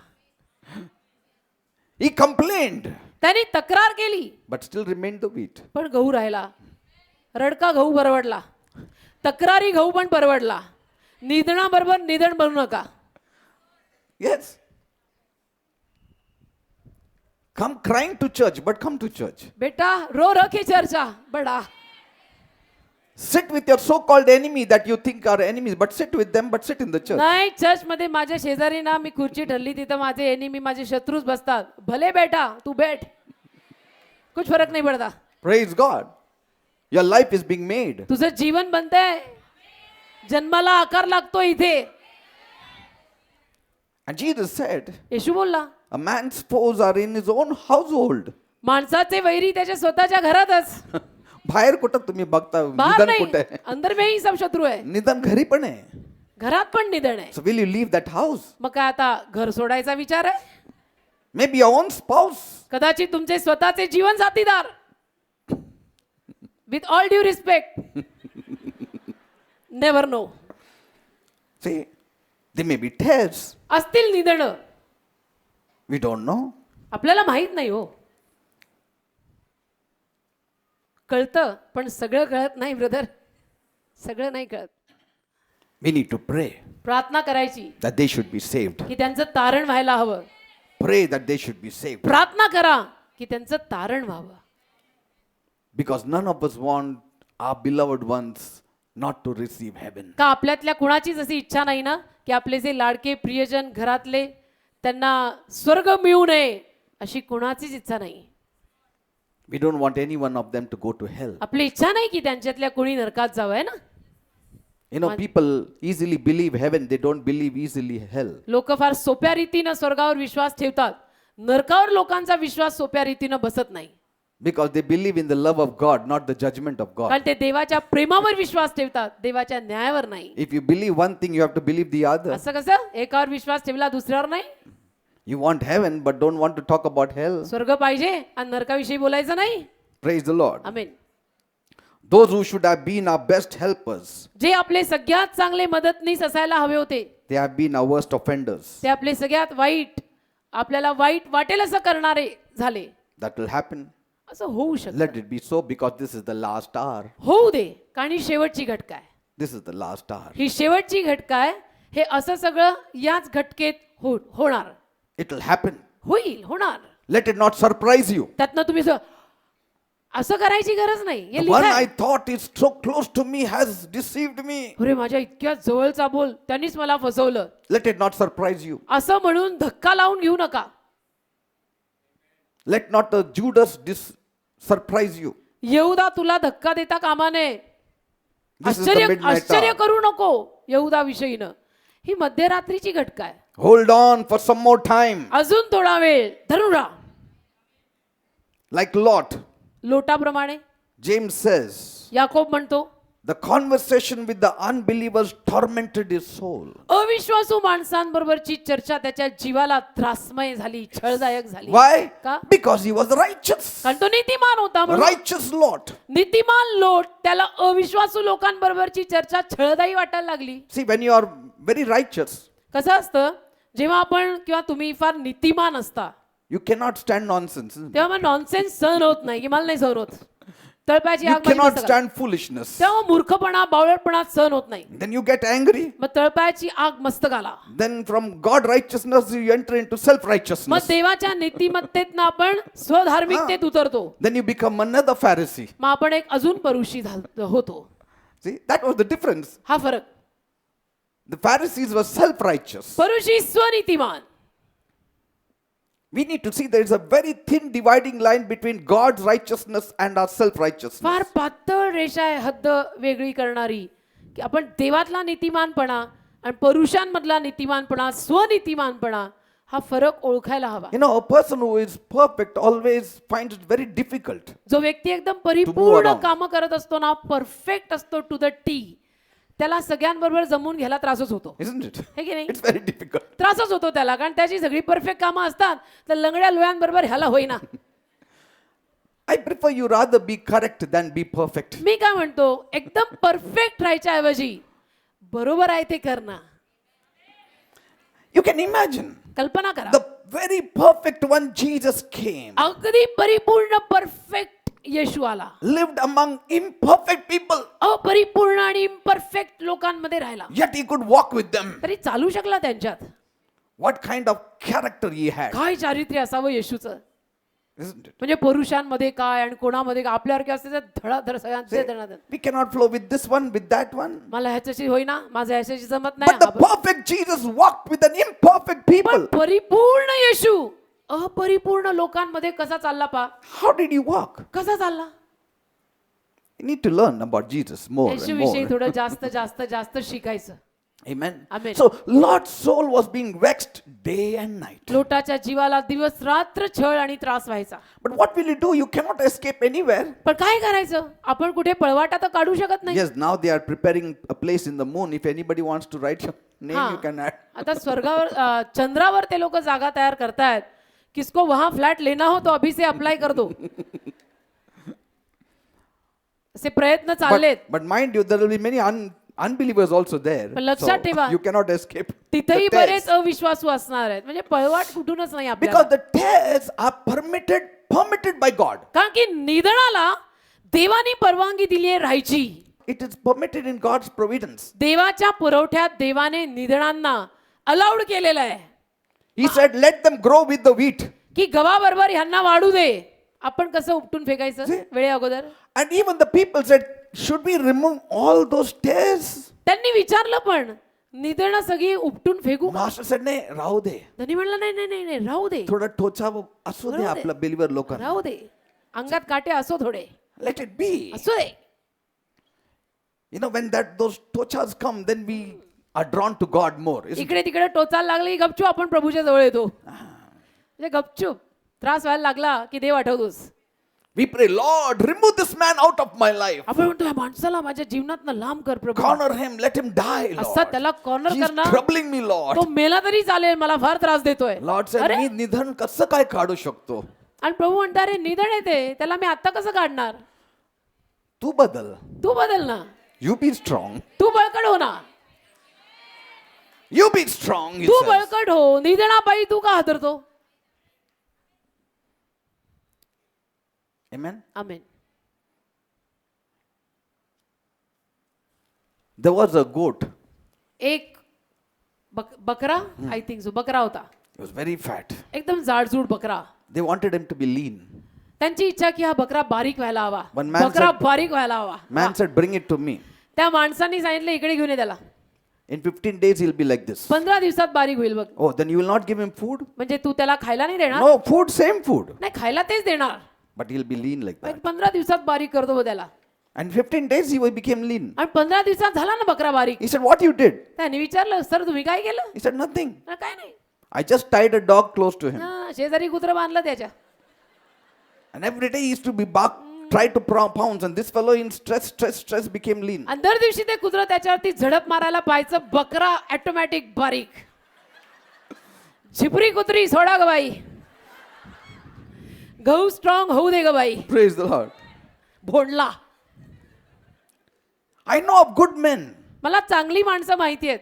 S1: He complained,
S2: त्याने तक्रार केली
S1: but still remained the wheat.
S2: पण गहू राहिला. रडका गहू परवडला, तक्रारी गहू पण परवडला. निधनाबरोबर निधन बनू नका.
S1: Yes. Come crying to church, but come to church.
S2: बेटा रो रखे चर्चा बडा.
S1: Sit with your so-called enemy that you think are enemies, but sit with them, but sit in the church.
S2: नाही, चर्च मध्ये माझ्या शेजारी ना मी खुर्ची ठरली तिथं माझे एनिमी माझे शत्रूच बसतात. भले बेटा तू बैठ, कुछ फरक नहीं पड़ता.
S1: Praise God. Your life is being made.
S2: तुझं जीवन बनतंय. जन्माला आकार लागतो इथे.
S1: And Jesus said,
S2: येशू बोलला,
S1: a man's foes are in his own household.
S2: माणसाचे वैरी त्याच्या स्वतःच्या घरातच.
S1: बाहेर कुठं तुम्ही बघता
S2: बाहर
S1: निधन
S2: नाही,
S1: कुठे आहे?
S2: अंदर में ही सब शत्रू आहे.
S1: निधन घरी पण आहे.
S2: घरात पण निधन आहे.
S1: So will you leave that house?
S2: मग काय आता घर सोडायचा विचार आहे?
S1: Maybe your own spouse.
S2: कदाचित तुमचे स्वतःचे जीवन साथीदार. With all due respect. Never know.
S1: See, there may be tears.
S2: असतील निधन.
S1: We don't know.
S2: आपल्याला माहित नाही हो. कळतं पण सगळं कळत नाही ब्रदर. सगळं नाही कळत.
S1: We need to pray
S2: प्रार्थना करायची
S1: that they should be saved.
S2: की त्यांचं तारण व्हायला हवं.
S1: Pray that they should be saved.
S2: प्रार्थना करा की त्यांचं तारण व्हावं.
S1: Because none of us want our beloved ones not to receive heaven.
S2: का आपल्यातल्या कुणाचीच अशी इच्छा नाही ना की आपले जे लाडके प्रियजन घरातले त्यांना स्वर्ग मिळू नये अशी कुणाचीच इच्छा नाही.
S1: We don't want any one of them to go to hell.
S2: आपली इच्छा नाही की त्यांच्यातल्या कोणी नरकात जावं आहे ना.
S1: You know, people easily believe heaven, they don't believe easily hell.
S2: लोक फार सोप्या रीतीनं स्वर्गावर विश्वास ठेवतात. नरकावर लोकांचा विश्वास सोप्या रीतीनं बसत नाही.
S1: Because they believe in the love of God, not the judgment of God.
S2: कारण ते देवाच्या प्रेमावर विश्वास ठेवतात, देवाच्या न्यायावर नाही.
S1: If you believe one thing, you have to believe the other.
S2: असं कसं एकावर विश्वास ठेवला दुसऱ्यावर नाही.
S1: You want heaven, but don't want to talk about hell.
S2: स्वर्ग पाहिजे आणि नरकाविषयी बोलायचं नाही.
S1: Praise the Lord.
S2: Amen.
S1: Those who should have been our best helpers,
S2: जे आपले सगळ्यात चांगले मदतनीस असायला हवे होते
S1: they have been our worst offenders.
S2: ते आपले सगळ्यात वाईट, आपल्याला वाईट वाटेल असं करणारे झाले.
S1: That will happen.
S2: असं होऊ शकतं.
S1: Let it be so, because this is the last hour.
S2: होऊ दे कारण ही शेवटची घटका आहे.
S1: This is the last hour.
S2: ही शेवटची घटका आहे. हे असं सगळं याच घटकेत होणार.
S1: It will happen.
S2: होईल, होणार.
S1: Let it not surprise you.
S2: त्यातनं तुम्ही असं करायची गरज नाही. हे
S1: The one
S2: लिहिलंय.
S1: I thought is so close to me has deceived me.
S2: अरे माझ्या इतक्या जवळचा बोल त्यांनीच मला फसवलं.
S1: Let it not surprise you.
S2: असं म्हणून धक्का लावून घेऊ नका.
S1: Let not the Judas surprise you.
S2: Yehuda तुला धक्का देता कामा नये.
S1: This is the midnight
S2: आश्चर्य
S1: hour.
S2: करू नको येहुदा विषयीनं. ही मध्यरात्रीची घटका आहे.
S1: Hold on for some more time.
S2: अजून थोडा वेळ धरून राहा.
S1: Like Lot,
S2: लोटाप्रमाणे
S1: James says,
S2: Yakob म्हणतो
S1: the conversation with the unbelievers tormented his soul.
S2: अविश्वासू माणसांबरोबरची चर्चा त्याच्या जीवाला त्रासमय झाली, छळदायक झाली.
S1: Why?
S2: का?
S1: Because he was righteous.
S2: कारण तो नीतिमान होता म्हणून.
S1: Righteous Lot.
S2: नीतिमान लोट त्याला अविश्वासू लोकांबरोबरची चर्चा छळदायी वाटायला लागली.
S1: See, when you are very righteous,
S2: कसं असतं जेव्हा आपण किंवा तुम्ही फार नीतिमान असता
S1: you cannot stand nonsense.
S2: तेव्हा मग नॉनसेन्स सहन होत नाही की मला नाही सहन होत. तळपायची
S1: You
S2: आग
S1: cannot
S2: माहिती असतं का?
S1: stand foolishness.
S2: तेव्हा मूर्खपणा बावळटपणा सहन होत नाही.
S1: Then you get angry.
S2: मग तळपायची आग मस्तकाला.
S1: Then from God righteousness you enter into self
S2: मग
S1: righteousness.
S2: देवाच्या नीतिमत्तेतनं आपण स्वधार्मिकतेत उतरतो.
S1: Then you become another Pharisee.
S2: मग आपण एक अजून परुषी होतो.
S1: See, that was the difference.
S2: हा फरक.
S1: The Pharisees were self righteous.
S2: परुषी स्वनीतिमान.
S1: We need to see there is a very thin dividing line between God's righteousness and our self righteousness.
S2: फार पातळ रेषा आहे हद्द वेगळी करणारी की आपण देवातला नीतिमानपणा आणि परुषांमधला नीतिमानपणा स्वनीतिमानपणा हा फरक ओळखायला हवा.
S1: You know, a person who is perfect always finds it very difficult.
S2: जो व्यक्ती एकदम परिपूर्ण
S1: around.
S2: काम करत असतो ना, परफेक्ट असतो टू द टी, त्याला सगळ्यांबरोबर जमून घ्यायला त्रासच होतो.
S1: Isn't it?
S2: हे की नाही?
S1: It's very difficult.
S2: त्रासच होतो त्याला कारण त्याची सगळी परफेक्ट कामं असतात तर लंगड्या लोयांबरोबर ह्याला होईना.
S1: I prefer you rather be correct than be perfect.
S2: मी काय म्हणतो एकदम परफेक्ट राहायच्या ऐवजी बरोबर आहे ते करणं.
S1: You can imagine
S2: कल्पना करा
S1: the very perfect one, Jesus came,
S2: अगदी परिपूर्ण परफेक्ट येशू आला.
S1: lived among imperfect people,
S2: अपरिपूर्ण आणि इम्परफेक्ट लोकांमध्ये राहिला.
S1: yet he could walk with them.
S2: तरी चालू शकला त्यांच्यात.
S1: What kind of character he had.
S2: काय चारित्र्य असावं येशूचं.
S1: Isn't it?
S2: म्हणजे पुरुषांमध्ये काय आणि कोणामध्ये काय आपल्यासारखे असते तर धडाधड सगळ्यांचे धडाधड.
S1: We cannot flow with this one, with that one.
S2: मला ह्याच्याशी होईना माझं ह्याच्याशी जमत
S1: But the
S2: नाही.
S1: perfect Jesus walked with an imperfect people.
S2: पण परिपूर्ण येशू अपरिपूर्ण लोकांमध्ये कसा चालला पा.
S1: How did he walk?
S2: कसा चालला.
S1: You need to learn about Jesus more and
S2: येशूविषयी
S1: more.
S2: थोडं जास्त जास्त जास्त शिकायचं.
S1: Amen.
S2: Amen.
S1: So Lot's soul was being vexed day and night.
S2: लोटाच्या जीवाला दिवस रात्र छळ आणि त्रास व्हायचा.
S1: But what will you do? You cannot escape anywhere.
S2: पण काय करायचं? आपण कुठे पळवाटा तर काढू शकत नाही.
S1: Yes, now they are preparing a place in the moon. If anybody wants to write your name,
S2: हाँ.
S1: you can add.
S2: आता स्वर्गावर चंद्रावर ते लोक जागा तयार करतायत. किसको वहां फ्लॅट लेना हो तो अभी से अप्लाई कर दो. असे प्रयत्न चाललेत.
S1: But mind you, there will be many unbelievers also there.
S2: पण लक्षात ठेवा.
S1: You cannot escape.
S2: तिथेही
S1: the tares.
S2: बरेच अविश्वासू असणार आहेत. म्हणजे पळवाट कुठूनच नाही आपल्याला.
S1: Because the tares are permitted by God.
S2: कारण की निधनाला देवाने परवानगी दिली आहे राहायची.
S1: It is permitted in God's providence.
S2: देवाच्या पुरवठ्यात देवाने निधनांना अलाउड केलेलं आहे.
S1: He said, let them grow with the wheat.
S2: की गव्हाबरोबर ह्यांना वाढू दे. आपण कसं उपटून फेकायचं वेळे अगोदर.
S1: And even the people said, should we remove all those tares?
S2: त्यांनी विचारलं पण निधनं सगळी उपटून फेकू का?
S1: Master said, नाही, राहू दे.
S2: त्यांनी म्हणलं नाही नाही नाही नाही राहू दे
S1: थोडा टोचा असू दे
S2: राहू दे.
S1: आपला believer लोकांना.
S2: राहू दे. अंगात काटे असो थोडे
S1: Let it be.
S2: असू दे.
S1: You know, when those tochas come, then we are drawn to God more. isn't it?
S2: इकडे तिकडे टोचायला लागले की गपचूप आपण प्रभूच्या जवळ येतो. म्हणजे गपचूप त्रास व्हायला लागला की देव आठवतोस.
S1: We pray, Lord, remove this man out of my life.
S2: आपण म्हणतो या माणसाला माझ्या जीवनातनं लांब कर प्रभू.
S1: Corner him, let him die,
S2: असा
S1: Lord.
S2: त्याला कॉर्नर
S1: He's
S2: करणार.
S1: troubling me, Lord.
S2: तो मेला तरी चालेल मला फार त्रास देतोय.
S1: Lord said,
S2: अरे
S1: मी निधन कसं काय काढू शकतो?
S2: आणि प्रभू म्हणता अरे निधन येते त्याला मी आता कसं काढणार?
S1: तू बदल.
S2: तू बदल ना.
S1: You be strong.
S2: तू बळकट हो ना.
S1: You be strong, he
S2: Tu
S1: says.
S2: बळकट हो. निधनापायी तू का हादरतो?
S1: Amen.
S2: Amen.
S1: There was a goat.
S2: एक बकरा आय थिंक सो बकरा होता.
S1: He was very fat.
S2: एकदम जाडजूड बकरा.
S1: They wanted him to be lean.
S2: त्यांची इच्छा की हा बकरा बारीक व्हायला हवा.
S1: One man
S2: बकरा
S1: said-
S2: बारीक व्हायला हवा.
S1: Man said, bring it to me.
S2: त्या माणसांनी सांगितलं इकडे घेऊन ये त्याला.
S1: In 15 days, he'll be like this.
S2: 15 दिवसात बारीक होईल बघ.
S1: Oh, then you will not give him food?
S2: म्हणजे तू त्याला खायला नाही देणार?
S1: No, food, same food.
S2: नाही खायला तेच देणार.
S1: But he'll be lean like that.
S2: 15 दिवसात बारीक करतो बघ त्याला.
S1: And 15 days, he became lean.
S2: आणि 15 दिवसात झाला ना बकरा बारीक.
S1: He said, what you did?
S2: त्याने विचारलं सर तुम्ही काय केलं?
S1: He said, nothing.
S2: काय नाही.
S1: I just tied a dog close to him.
S2: हा, शेजारी कुत्रं बांधलं त्याच्या.
S1: And every day he used to be try to pounce. And this fellow in stress became lean.
S2: आणि दर दिवशी ते कुत्रं त्याच्यावरती झडप मारायला पाहायचं. बकरा ऑटोमॅटिक बारीक. झिपरी कुत्री सोडा ग बाई. गहू स्ट्रॉंग होऊ दे ग बाई.
S1: Praise the Lord.
S2: Bhondla.
S1: I know of good men
S2: मला चांगली माणसं माहिती आहेत.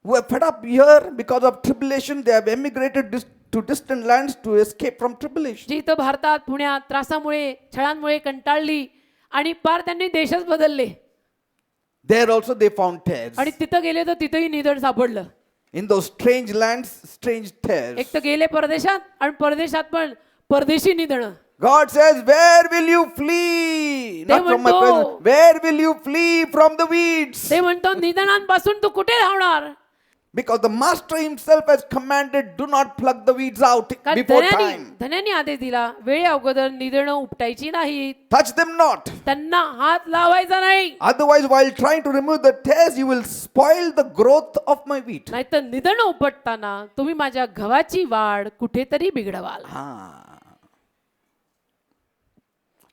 S1: who are fed up here because of tribulation. They have emigrated to distant lands to escape from tribulation.
S2: जी इथं भारतात पुण्यात त्रासामुळे छळांमुळे कंटाळली आणि पार त्यांनी देशच बदलले.
S1: There also they found tares.
S2: आणि तिथं गेले तर तिथंही निधन सापडलं.
S1: In those strange lands, strange tares.
S2: एक तर गेले परदेशात आणि परदेशात पण परदेशी निधन.
S1: God says, where will you flee? Not from my
S2: म्हणतो-
S1: presence. Where will you flee from the weeds?
S2: ते म्हणतो निधनांपासून तू कुठे धावणार?
S1: Because the master himself has commanded, do not pluck the weeds out
S2: कारण
S1: before time.
S2: धन्यानी आदेश दिला वेळे अगोदर निधनं उपटायची नाहीत.
S1: Touch them not.
S2: त्यांना हात लावायचा नाही.
S1: Otherwise, while trying to remove the tares, you will spoil the growth of my wheat.
S2: नाहीतर निधनं उपटताना तुम्ही माझ्या गव्हाची वाढ कुठेतरी बिघडवाल.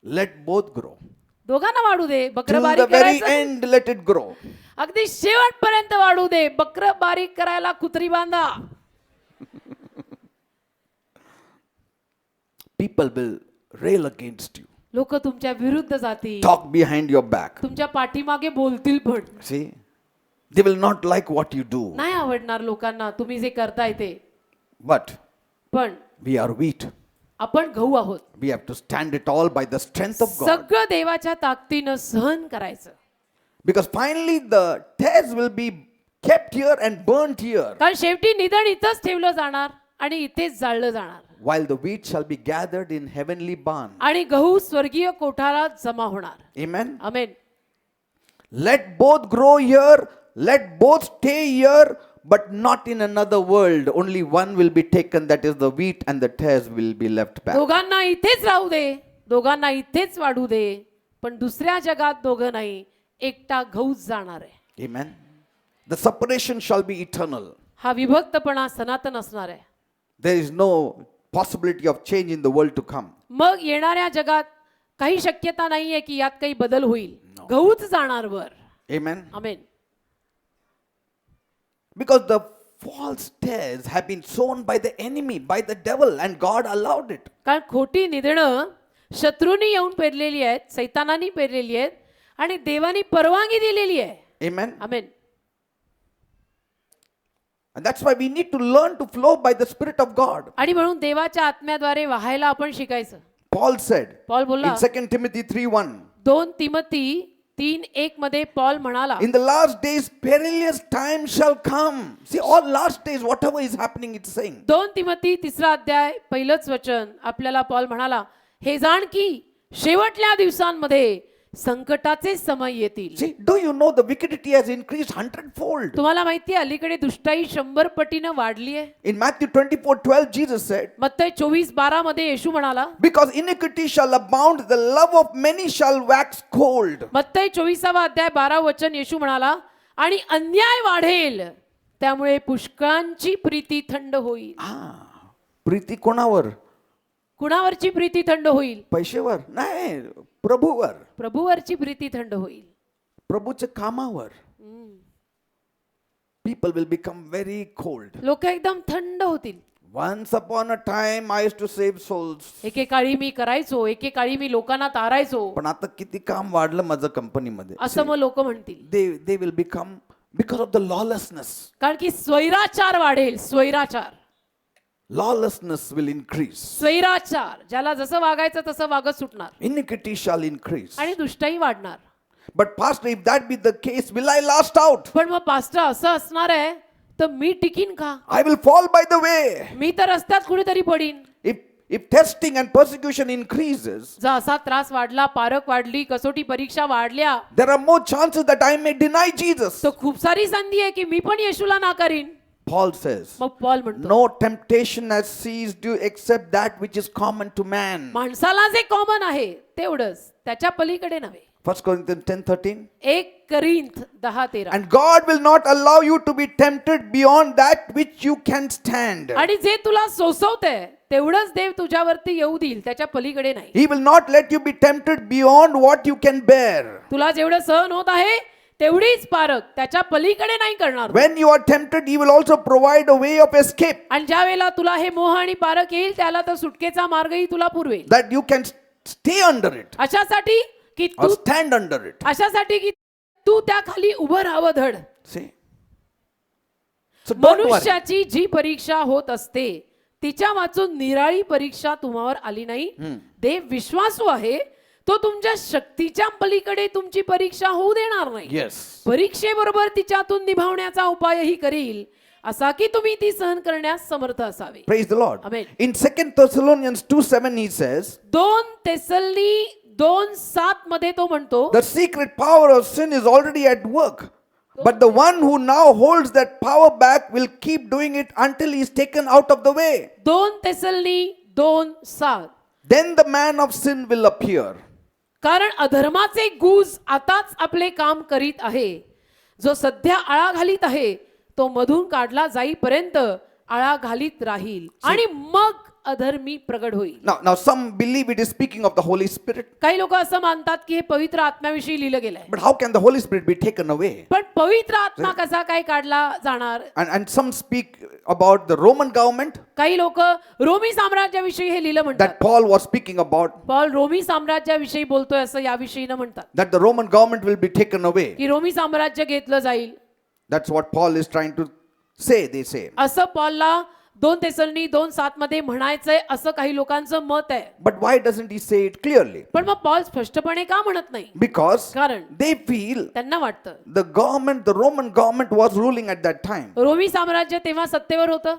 S1: Let both grow.
S2: दोघांना वाढू दे. बकर
S1: Till the
S2: बारीक
S1: very
S2: करायचं
S1: end, let it grow.
S2: अगदी शेवटपर्यंत वाढू दे. बकर बारीक करायला कुत्री बांधा.
S1: People will rail against you,
S2: लोक तुमच्या विरुद्ध जातील.
S1: talk behind your back.
S2: तुमच्या पाठीमागे बोलतील पण.
S1: See, they will not like what you do.
S2: नाही आवडणार लोकांना तुम्ही जे करताय ते.
S1: But
S2: पण
S1: we are wheat.
S2: आपण गहू आहोत.
S1: We have to stand it all by the strength of God.
S2: सगळं देवाच्या ताकदीनं सहन करायचं.
S1: Because finally the tares will be kept here and burnt here,
S2: कारण शेवटी निधन इथंच ठेवलं जाणार आणि इथेच जाळलं जाणार.
S1: while the wheat shall be gathered in heavenly barn.
S2: आणि गहू स्वर्गीय कोठारात जमा होणार.
S1: Amen.
S2: Amen.
S1: Let both grow here, let both stay here, but not in another world. Only one will be taken, that is the wheat, and the tares will be left back.
S2: दोघांना इथेच राहू दे. दोघांना इथेच वाढू दे. पण दुसऱ्या जगात दोघं नाही, एकटा गहूच जाणार आहे.
S1: Amen. The separation shall be eternal.
S2: हा विभक्तपणा सनातन असणार आहे.
S1: There is no possibility of change in the world to come.
S2: मग येणाऱ्या जगात काही शक्यता नाहीये की यात काही बदल होईल. गहूच जाणार वर.
S1: Amen.
S2: Amen.
S1: Because the false tares have been sown by the enemy, by the devil, and God allowed it.
S2: कारण खोटी निधनं शत्रूंनी येऊन पेरलेली आहेत, सैतानानी पेरलेली आहेत आणि देवानी परवानगी दिलेली आहे.
S1: Amen.
S2: Amen.
S1: And that's why we need to learn to flow by the Spirit of God.
S2: आणि म्हणून देवाच्या आत्म्याद्वारे वाहायला आपण शिकायचं.
S1: Paul said
S2: पॉल बोलला
S1: in 2 Timothy 3:1,
S2: 2 तिमोथी 3:1 मध्ये पॉल म्हणाला,
S1: in the last days perilous times shall come. See, all last days, whatever is happening, it's saying.
S2: 2 Timothy 3 अध्याय पहिलंच वचन आपल्याला पॉल म्हणाला, हे जाण की शेवटल्या दिवसांमध्ये संकटाचे समय येतील.
S1: See, do you know the wickedity has increased 100-fold?
S2: तुम्हाला माहिती आहे अलीकडे दुष्टाई 100 पटीनं वाढली आहे.
S1: In Matthew 24:12, Jesus said,
S2: मत्तई 24:12 मध्ये येशू म्हणाला,
S1: because iniquity shall abound, the love of many shall wax cold.
S2: मत्तई 24 अध्याय 12 वचन येशू म्हणाला, आणि अन्याय वाढेल त्यामुळे पुष्कळांची प्रीती थंड होईल.
S1: प्रीती कोणावर?
S2: कुणावरची प्रीती थंड होईल?
S1: पैशावर नाही, प्रभूवर.
S2: प्रभूवरची प्रीती थंड होईल.
S1: प्रभूच्या कामावर. People will become very cold.
S2: लोक एकदम थंड होतील.
S1: Once upon a time I used to save souls.
S2: एकेकाळी मी करायचो, एकेकाळी मी लोकांना तारायचो,
S1: पण आता किती काम वाढलं माझं कंपनीमध्ये.
S2: असं मग लोक म्हणतील.
S1: They will become because of the lawlessness.
S2: कारण की स्वैराचार वाढेल. स्वैराचार,
S1: Lawlessness will increase.
S2: स्वैराचार, ज्याला जसं वागायचं तसं वागत सुटणार
S1: Iniquity shall increase.
S2: आणि दुष्टाई वाढणार.
S1: But pastor, if that be the case, will I last out?
S2: पण मग पास्टर असं असणार आहे तर मी टिकीन का?
S1: I will fall by the way.
S2: मी तर रस्त्यात कुठेतरी पडीन.
S1: If testing and persecution increases,
S2: जर असा त्रास वाढला, पारख वाढली, कसोटी परीक्षा वाढल्या,
S1: there are more chances that I may deny Jesus.
S2: तर खूप सारी संधी आहे की मी पण येशूला नाकारीन.
S1: Paul says,
S2: मग पॉल म्हणतो,
S1: no temptation has seized you except that which is common to man.
S2: माणसाला जे कॉमन आहे तेवढंच, त्याच्या पलीकडे नव्हे.
S1: 1 Corinthians 10:13.
S2: 1 Corinth 10:13.
S1: And God will not allow you to be tempted beyond that which you can stand.
S2: आणि जे तुला सोसवतंय तेवढंच देव तुझ्यावरती येऊ देईल, त्याच्या पलीकडे नाही.
S1: He will not let you be tempted beyond what you can bear.
S2: तुला जेवढं सहन होत आहे तेवढीच पारख, त्याच्या पलीकडे नाही करणार.
S1: When you are tempted, He will also provide a way of escape,
S2: आणि ज्या वेळेला तुला हे मोह आणि पारख येईल त्याला तर सुटकेचा मार्गही तुला पुरवेल.
S1: that you can stay under it
S2: अशासाठी की
S1: or
S2: Tu
S1: stand under it.
S2: अशासाठी की तू त्या खाली उभं राहावं धड.
S1: See? So don't worry.
S2: मनुष्याची जी परीक्षा होत असते तिच्या वाचून निराळी परीक्षा तुम्हावर आली नाही. देव विश्वासू आहे, तो तुमच्या शक्तीच्या पलीकडे तुमची परीक्षा होऊ देणार नाही.
S1: Yes.
S2: परीक्षेबरोबर तिच्यातून निभावण्याचा उपायही करील, असा की तुम्ही ती सहन करण्यास समर्थ असावे.
S1: Praise the Lord.
S2: Amen.
S1: In 2 Thessalonians 2:7 he says,
S2: 2 तेसलनी 2:7 मध्ये तो म्हणतो,
S1: the secret power of sin is already at work. But the one who now holds that power back will keep doing it until he is taken out of the way.
S2: 2 तेसलनी 2:7.
S1: Then the man of sin will appear.
S2: कारण अधर्माचे गुज आताच आपले काम करीत आहे. जो सध्या आळा घालीत आहे तो मधून काढला जाईपर्यंत आळा घालीत राहील आणि मग अधर्मी प्रगट होईल.
S1: Now some believe it is speaking of the Holy Spirit.
S2: काही लोक असं मानतात की हे पवित्र आत्म्याविषयी लिहिलं गेलंय.
S1: But how can the Holy Spirit be taken away?
S2: पण पवित्र आत्मा कसा काय काढला जाणार?
S1: And some speak about the Roman government
S2: काही लोक रोमी साम्राज्याविषयी हे लिहिलं म्हणतात.
S1: that Paul was speaking about.
S2: Paul रोमी साम्राज्याविषयी बोलतोय असं याविषयी न म्हणतात.
S1: That the Roman government will be taken away.
S2: की रोमी साम्राज्य घेतलं जाईल.
S1: That's what Paul is trying to say, they say.
S2: असं पॉलला 2 तेसलनी 2:7 मध्ये म्हणायचंय असं काही लोकांचं मत आहे.
S1: But why doesn't he say it clearly?
S2: पण मग पॉल स्पष्टपणे का म्हणत नाही?
S1: Because
S2: कारण
S1: they feel
S2: त्यांना वाटतं
S1: the Roman government was ruling at that time.
S2: रोमी साम्राज्य तेव्हा सत्तेवर होतं.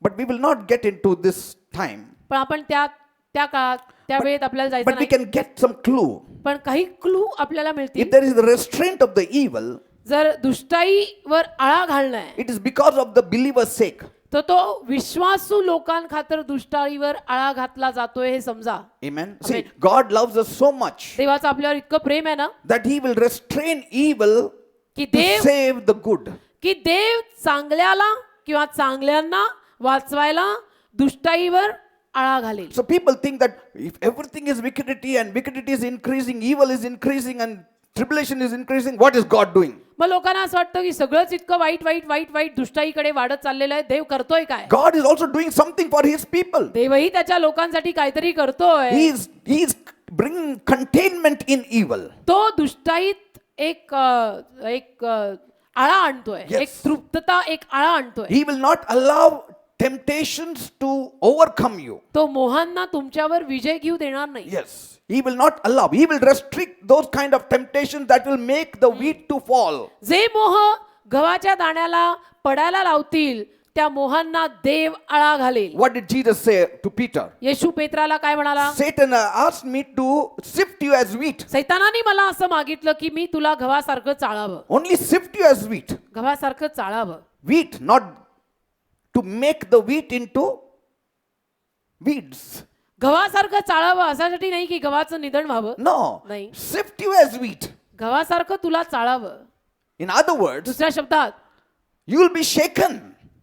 S1: But we will not get into this time.
S2: पण आपण त्या काळात त्या वेळेत आपल्याला जायचं
S1: But we
S2: नाही.
S1: can get some clue.
S2: पण काही क्लू आपल्याला मिळतील.
S1: If there is a restraint of the evil,
S2: जर दुष्टाईवर आळा घालणं आहे
S1: it is because of the believer's sake.
S2: तर तो विश्वासू लोकांखातर दुष्टाळीवर आळा घातला जातोय हे समजा.
S1: Amen. See,
S2: Amen.
S1: God loves us so much
S2: देवाचं आपल्यावर इतकं प्रेम आहे ना
S1: that He will restrain evil
S2: की
S1: to
S2: Dev
S1: save the good.
S2: की देव चांगल्याला किंवा चांगल्यांना वाचवायला दुष्टाईवर आळा घालेल.
S1: So people think that if everything is wickedity and wickedity is increasing, evil is increasing and tribulation is increasing, what is God doing?
S2: मग लोकांना असं वाटतं की सगळंच इतकं वाईट वाईट वाईट वाईट दुष्टाईकडे वाढत चाललेलं आहे, देव करतोय काय?
S1: God is also doing something for His people.
S2: देवही त्याच्या लोकांसाठी काहीतरी करतोय.
S1: He is bringing containment in evil.
S2: तो दुष्टाईत एक आळा आणतोय,
S1: Yes.
S2: एक तृप्तता, एक आळा आणतोय.
S1: He will not allow temptations to overcome you.
S2: तो मोहांना तुमच्यावर विजय घेऊ देणार नाही.
S1: Yes. He will not allow. He will restrict those kind of temptations that will make the wheat to fall.
S2: जे मोह गव्हाच्या दाण्याला पडायला लावतील त्या मोहांना देव आळा घालेल.
S1: What did Jesus say to Peter?
S2: येशू पेत्राला काय म्हणाला?
S1: Satan asked me to sift you as wheat.
S2: सैतानाने मला असं मागितलं की मी तुला गव्हासारखं चाळावं.
S1: Only sift you as wheat.
S2: गव्हासारखं चाळावं.
S1: Wheat, not to make the wheat into weeds.
S2: गव्हासारखं चाळावं अशासाठी नाही की गव्हाचं निधन व्हावं.
S1: No.
S2: नाही.
S1: Sift you as wheat.
S2: गव्हासारखं तुला चाळावं.
S1: In other words,
S2: दुसऱ्या शब्दात
S1: you will be shaken,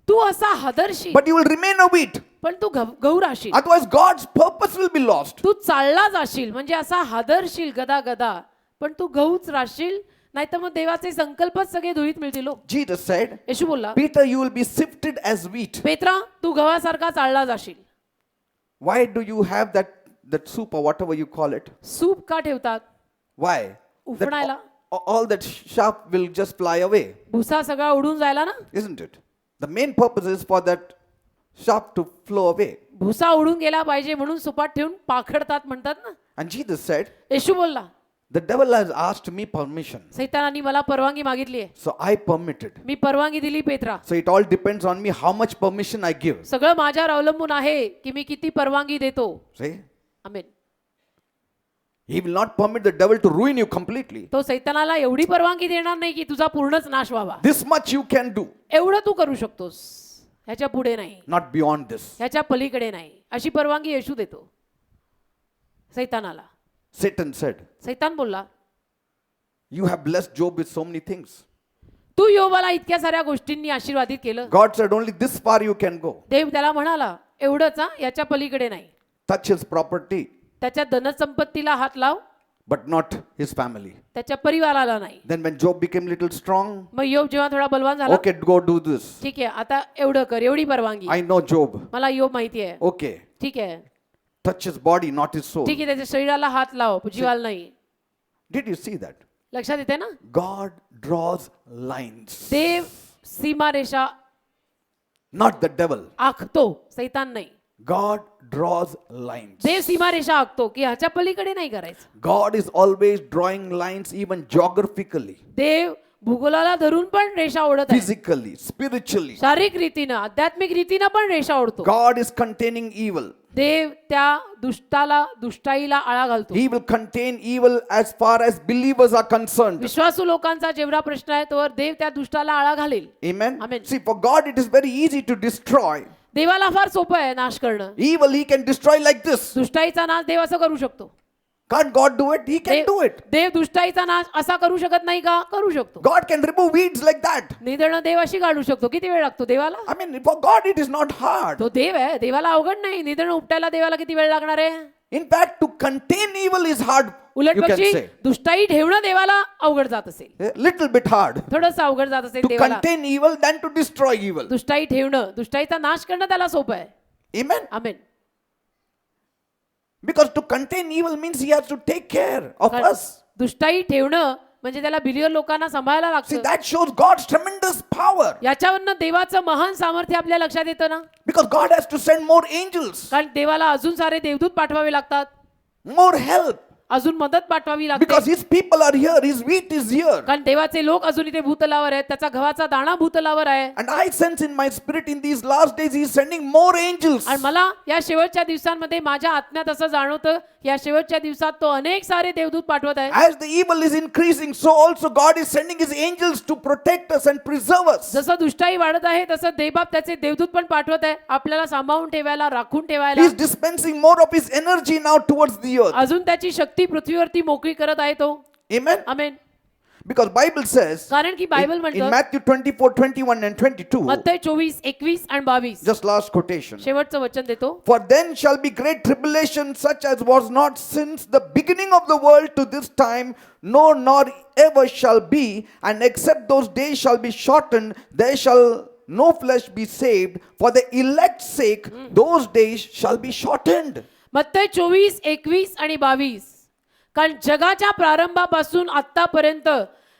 S2: तू असा हादरशील
S1: but you will remain a wheat.
S2: पण तू गहू राहशील.
S1: Otherwise, God's purpose will be lost.
S2: तू चालला जाशील म्हणजे असा हादरशील गदा गदा पण तू गहूच राहशील, नाहीतर मग देवाचे संकल्पच सगळे धुळीत मिळतील.
S1: Jesus said,
S2: येशू बोलला,
S1: Peter, you will be sifted as wheat.
S2: पेत्रा तू गव्हासारखा चालला जाशील.
S1: Why do you have that soup or whatever you call it?
S2: Soup का ठेवतात?
S1: Why? That
S2: उफणायला.
S1: all that chaff will just fly away,
S2: भुसा सगळा उडून जायला ना.
S1: isn't it? The main purpose is for that chaff to flow away.
S2: भुसा उडून गेला पाहिजे म्हणून सुपात ठेवून पाखडतात म्हणतात ना.
S1: And Jesus said,
S2: येशू बोलला,
S1: the devil has asked me permission,
S2: सैतानाने मला परवानगी मागितली आहे,
S1: so I permitted.
S2: मी परवानगी दिली Petra.
S1: So it all depends on me how much permission I give.
S2: सगळं माझ्यावर अवलंबून आहे की मी किती परवानगी देतो.
S1: See?
S2: Amen.
S1: He will not permit the devil to ruin you completely.
S2: तो सैतानाला एवढी परवानगी देणार नाही की तुझा पूर्णच नाश व्हावा.
S1: This much you can do,
S2: एवढं तू करू शकतोस, ह्याच्या पुढे नाही,
S1: not beyond this.
S2: ह्याच्या पलीकडे नाही, अशी परवानगी येशू देतो सैतानाला.
S1: Satan said,
S2: सैतान बोलला,
S1: you have blessed Job with so many things.
S2: तू योबाला इतक्या साऱ्या गोष्टींनी आशीर्वादित केलं.
S1: God said, only this far you can go.
S2: देव त्याला म्हणाला, एवढंच हा, याच्या पलीकडे नाही.
S1: Touch his property,
S2: त्याच्या धनसंपत्तीला हात लाव,
S1: but not his family.
S2: त्याच्या परिवाराला नाही.
S1: Then when Job became little strong,
S2: मग योब जेव्हा थोडा बलवान झाला,
S1: okay, go do this.
S2: ठीक आहे आता एवढं कर, एवढी परवानगी,
S1: I know Job.
S2: मला योब माहिती आहे.
S1: Okay,
S2: ठीक आहे,
S1: touch his body, not his soul.
S2: ठीक आहे, त्याच्या शरीराला हात लाव, जीवाला नाही.
S1: Did you see that?
S2: लक्षात येते ना.
S1: God draws lines,
S2: देव सीमारेषा
S1: not the devil.
S2: आखतो, सैतान नाही.
S1: God draws lines.
S2: देव सीमारेषा आखतो की ह्याच्या पलीकडे नाही करायचं.
S1: God is always drawing lines, even geographically,
S2: देव भूगोलाला धरून पण रेषा ओढत आहे.
S1: physically, spiritually.
S2: शारीरिक रीतीनं, आध्यात्मिक रीतीनं पण रेषा ओढतो.
S1: God is containing evil.
S2: देव त्या दुष्टाईला आळा घालतो.
S1: He will contain evil as far as believers are concerned.
S2: विश्वासू लोकांचा जेवढा प्रश्न आहे तोवर देव त्या दुष्टाला आळा घालेल.
S1: Amen.
S2: Amen.
S1: See, for God it is very easy to destroy.
S2: देवाला फार सोपं आहे नाश करणं.
S1: Evil he can destroy like this.
S2: दुष्टाईचा नाश देव असं करू शकतो.
S1: Can't God do it? He can do it.
S2: देव दुष्टाईचा नाश असा करू शकत नाही का? करू शकतो.
S1: God can remove weeds like that.
S2: निधनं देव अशी काढू शकतो. किती वेळ लागतो देवाला?
S1: I mean, for God it is not hard.
S2: तो देव आहे, देवाला अवघड नाही. निधनं उपटायला देवाला किती वेळ लागणार आहे?
S1: In fact, to contain evil is hard,
S2: उलट
S1: you can
S2: पक्षी
S1: say.
S2: दुष्टाई ठेवणं देवाला अवघड जात असेल.
S1: A little bit hard.
S2: थोडंसं अवघड जात असेल
S1: To
S2: देवाला.
S1: contain evil than to destroy evil.
S2: दुष्टाई ठेवणं, दुष्टाईचा नाश करणं त्याला सोपं आहे.
S1: Amen.
S2: Amen.
S1: Because to contain evil means he has to take care of us.
S2: दुष्टाई ठेवणं म्हणजे त्याला बिलियर लोकांना सांभाळायला
S1: See,
S2: लागतं.
S1: that shows God's tremendous power.
S2: याच्यावरनं देवाचं महान सामर्थ्य आपल्या लक्षात येतं ना.
S1: Because God has to send more angels,
S2: कारण देवाला अजून सारे देवदूत पाठवावे लागतात,
S1: more help.
S2: अजून मदत पाठवावी लागते.
S1: Because his people are here, his wheat is here.
S2: कारण देवाचे लोक अजून इथे भूतलावर आहेत, त्याचा गव्हाचा दाणा भूतलावर आहे.
S1: And I sense in my spirit in these last days, he is sending more angels.
S2: आणि मला या शेवटच्या दिवसांमध्ये माझ्या आत्म्यात असं जाणवतं की या शेवटच्या दिवसात तो अनेक सारे देवदूत पाठवत आहे.
S1: As the evil is increasing, so also God is sending his angels to protect us and preserve us.
S2: जसं दुष्टाई वाढत आहे तसं देवबाप त्याचे देवदूत पण पाठवत आहे आपल्याला सांभाळून ठेवायला, राखून
S1: He
S2: ठेवायला.
S1: is dispensing more of his energy now towards the earth.
S2: अजून त्याची शक्ती पृथ्वीवरती मोकळी करत आहे तो.
S1: Amen.
S2: Amen.
S1: Because Bible says
S2: कारण की बायबल
S1: in
S2: म्हणतं
S1: Matthew 24, 21 and 22,
S2: मत्तई 24, 21 आणि 22.
S1: just last quotation.
S2: शेवटचं वचन देतो.
S1: For then shall be great tribulation, such as was not since the beginning of the world to this time, no, nor ever shall be, and except those days shall be shortened, there shall no flesh be saved. For the elect's sake, those days shall be shortened.
S2: मत्तई 24, 21 आणि 22. कारण जगाच्या प्रारंभापासून आतापर्यंत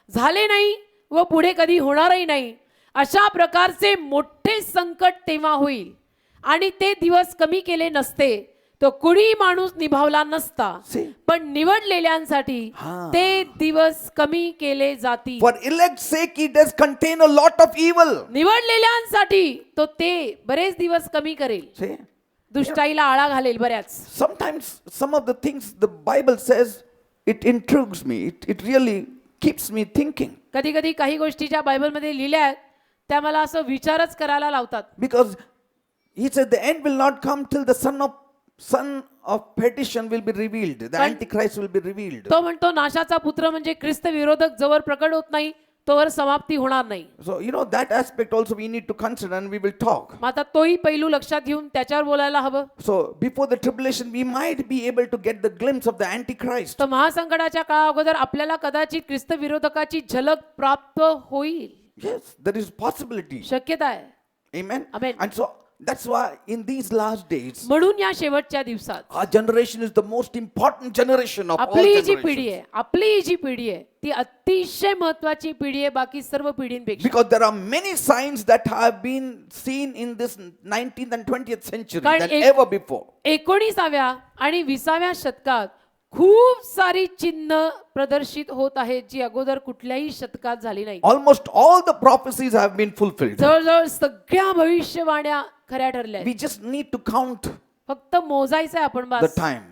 S2: झाले नाही व पुढे कधी होणारही नाही अशा प्रकारचे मोठे संकट तेव्हा होईल आणि ते दिवस कमी केले नसते तो कुणी माणूस निभावला नसता.
S1: See?
S2: पण निवडलेल्यांसाठी ते दिवस कमी केले जातील.
S1: For elect's sake, it does contain a lot of evil.
S2: निवडलेल्यांसाठी तो ते बरेच दिवस कमी करेल,
S1: See?
S2: दुष्टाईला आळा घालेल बऱ्याच.
S1: Sometimes some of the things the Bible says, it intrigues me. It really keeps me thinking.
S2: कधी कधी काही गोष्टी ज्या बायबलमध्ये लिहिल्या आहेत त्या मला असं विचारच करायला लावतात.
S1: Because he said the end will not come till the son of perdition will be revealed. The Antichrist will be revealed.
S2: तो म्हणतो नाशाचा पुत्र म्हणजे ख्रिस्त विरोधक जवळ प्रकट होत नाही तोवर समाप्ती होणार नाही.
S1: So, that aspect also we need to consider and we will talk.
S2: मग आता तोही पैलू लक्षात घेऊन त्याच्यावर बोलायला हवं.
S1: So, before the tribulation, we might be able to get the glimpse of the Antichrist.
S2: तर महासंकटाच्या काळा अगोदर आपल्याला कदाचित ख्रिस्त विरोधकाची झलक प्राप्त होईल.
S1: Yes, there is possibility.
S2: शक्यता आहे.
S1: Amen.
S2: Amen.
S1: And so, that's why in these last days,
S2: म्हणून या शेवटच्या दिवसात
S1: our generation is the most important generation of all
S2: आपली जी पिढी
S1: generations.
S2: आहे, आपली जी पिढी आहे ती अतिशय महत्वाची पिढी आहे बाकी सर्व पिढींपेक्षा.
S1: Because there are many signs that have been seen in this 19th and 20th century
S2: कारण
S1: than ever before.
S2: 19व्या आणि 20व्या शतकात खूप सारी चिन्ह प्रदर्शित होत आहेत जी अगोदर कुठल्याही शतकात झाली नाही.
S1: Almost all the prophecies have been fulfilled.
S2: जवळजवळ सगळ्या भविष्यवाण्या खऱ्या ठरल्या आहेत.
S1: We just need to count
S2: फक्त मोजायचं आहे आपण
S1: the
S2: बास.
S1: time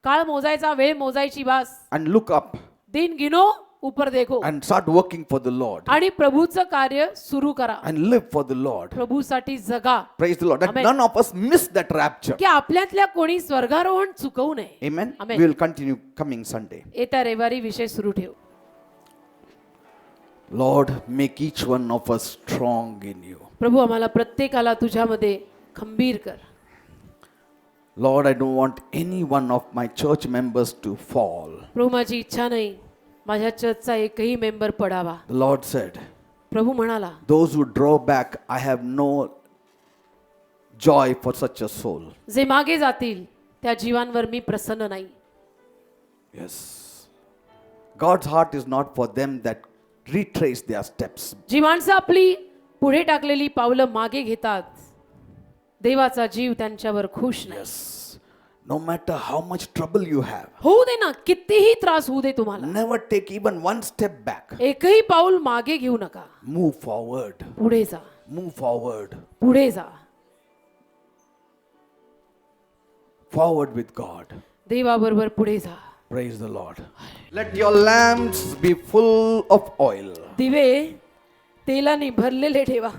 S2: काळ मोजायचा, वेळ मोजायची बास.
S1: and look up
S2: दिन गिनो ऊपर देखो
S1: and start working for the Lord
S2: आणि प्रभूचं कार्य सुरू करा.
S1: and live for the Lord.
S2: प्रभूसाठी जगा.
S1: Praise the Lord. That
S2: Amen.
S1: none of us miss that rapture.
S2: की आपल्यातल्या कोणी स्वर्गारोहण चुकवू नये.
S1: Amen.
S2: Amen.
S1: We will continue coming Sunday.
S2: येत्या रविवारी विषय सुरू ठेव.
S1: Lord, make each one of us strong in you.
S2: प्रभू आम्हाला प्रत्येकाला तुझ्यामध्ये खंबीर कर.
S1: Lord, I don't want any one of my church members to fall.
S2: प्रभू माझी इच्छा नाही माझ्या चर्चचा एकही मेंबर पडावा.
S1: The Lord said,
S2: प्रभू म्हणाला
S1: those who draw back, I have no joy for such a soul.
S2: जे मागे जातील त्या जीवांवर मी प्रसन्न नाही.
S1: Yes. God's heart is not for them that retrace their steps.
S2: जी माणसं आपली पुढे टाकलेली पावलं मागे घेतात देवाचा जीव त्यांच्यावर खुश नाही.
S1: Yes. No matter how much trouble you have,
S2: होऊ दे ना कितीही त्रास होऊ दे तुम्हाला
S1: never take even one step back.
S2: एकही पाऊल मागे घेऊ नका.
S1: Move forward.
S2: पुढे जा,
S1: Move forward.
S2: पुढे जा.
S1: Forward with God.
S2: देवाबरोबर पुढे जा.
S1: Praise the Lord. Let your lamps be full of oil.
S2: दिवे तेलाने भरलेले ठेवा.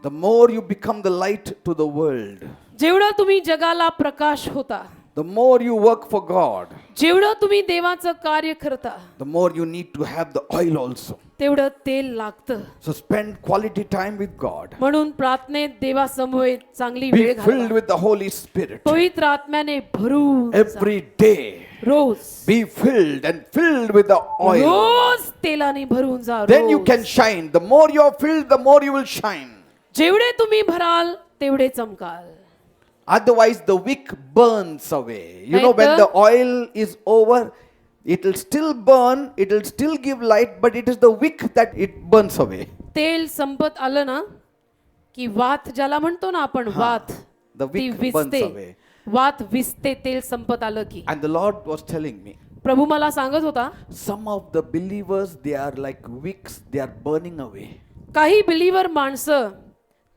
S1: The more you become the light to the world,
S2: जेवढं तुम्ही जगाला प्रकाश होता,
S1: the more you work for God,
S2: जेवढं तुम्ही देवाचं कार्य करता,
S1: the more you need to have the oil also.
S2: तेवढं तेल लागतं.
S1: So spend quality time with God.
S2: म्हणून प्रार्थनेत देवासमवेत चांगली
S1: Be
S2: वेळ
S1: filled
S2: घालवा.
S1: with the Holy Spirit.
S2: पवित्र आत्म्याने भरून जा.
S1: Every day,
S2: rose
S1: be filled and filled with the oil.
S2: रोज तेलाने भरून जा.
S1: Then you
S2: rose.
S1: can shine. The more you are filled, the more you will shine.
S2: जेवढे तुम्ही भराल तेवढे चमकाल.
S1: Otherwise, the wick burns away. You know, when the oil is over, it will still burn, it will still give light, but it is the wick that it burns away.
S2: तेल संपत आलं ना की वात ज्याला म्हणतो ना आपण वात
S1: The
S2: ती
S1: wick burns
S2: विझते.
S1: away.
S2: वात विझते तेल संपत आलं की.
S1: And the Lord was telling me,
S2: प्रभू मला सांगत होता
S1: some of the believers, they are like wicks, they are burning away.
S2: काही बिलीवर माणसं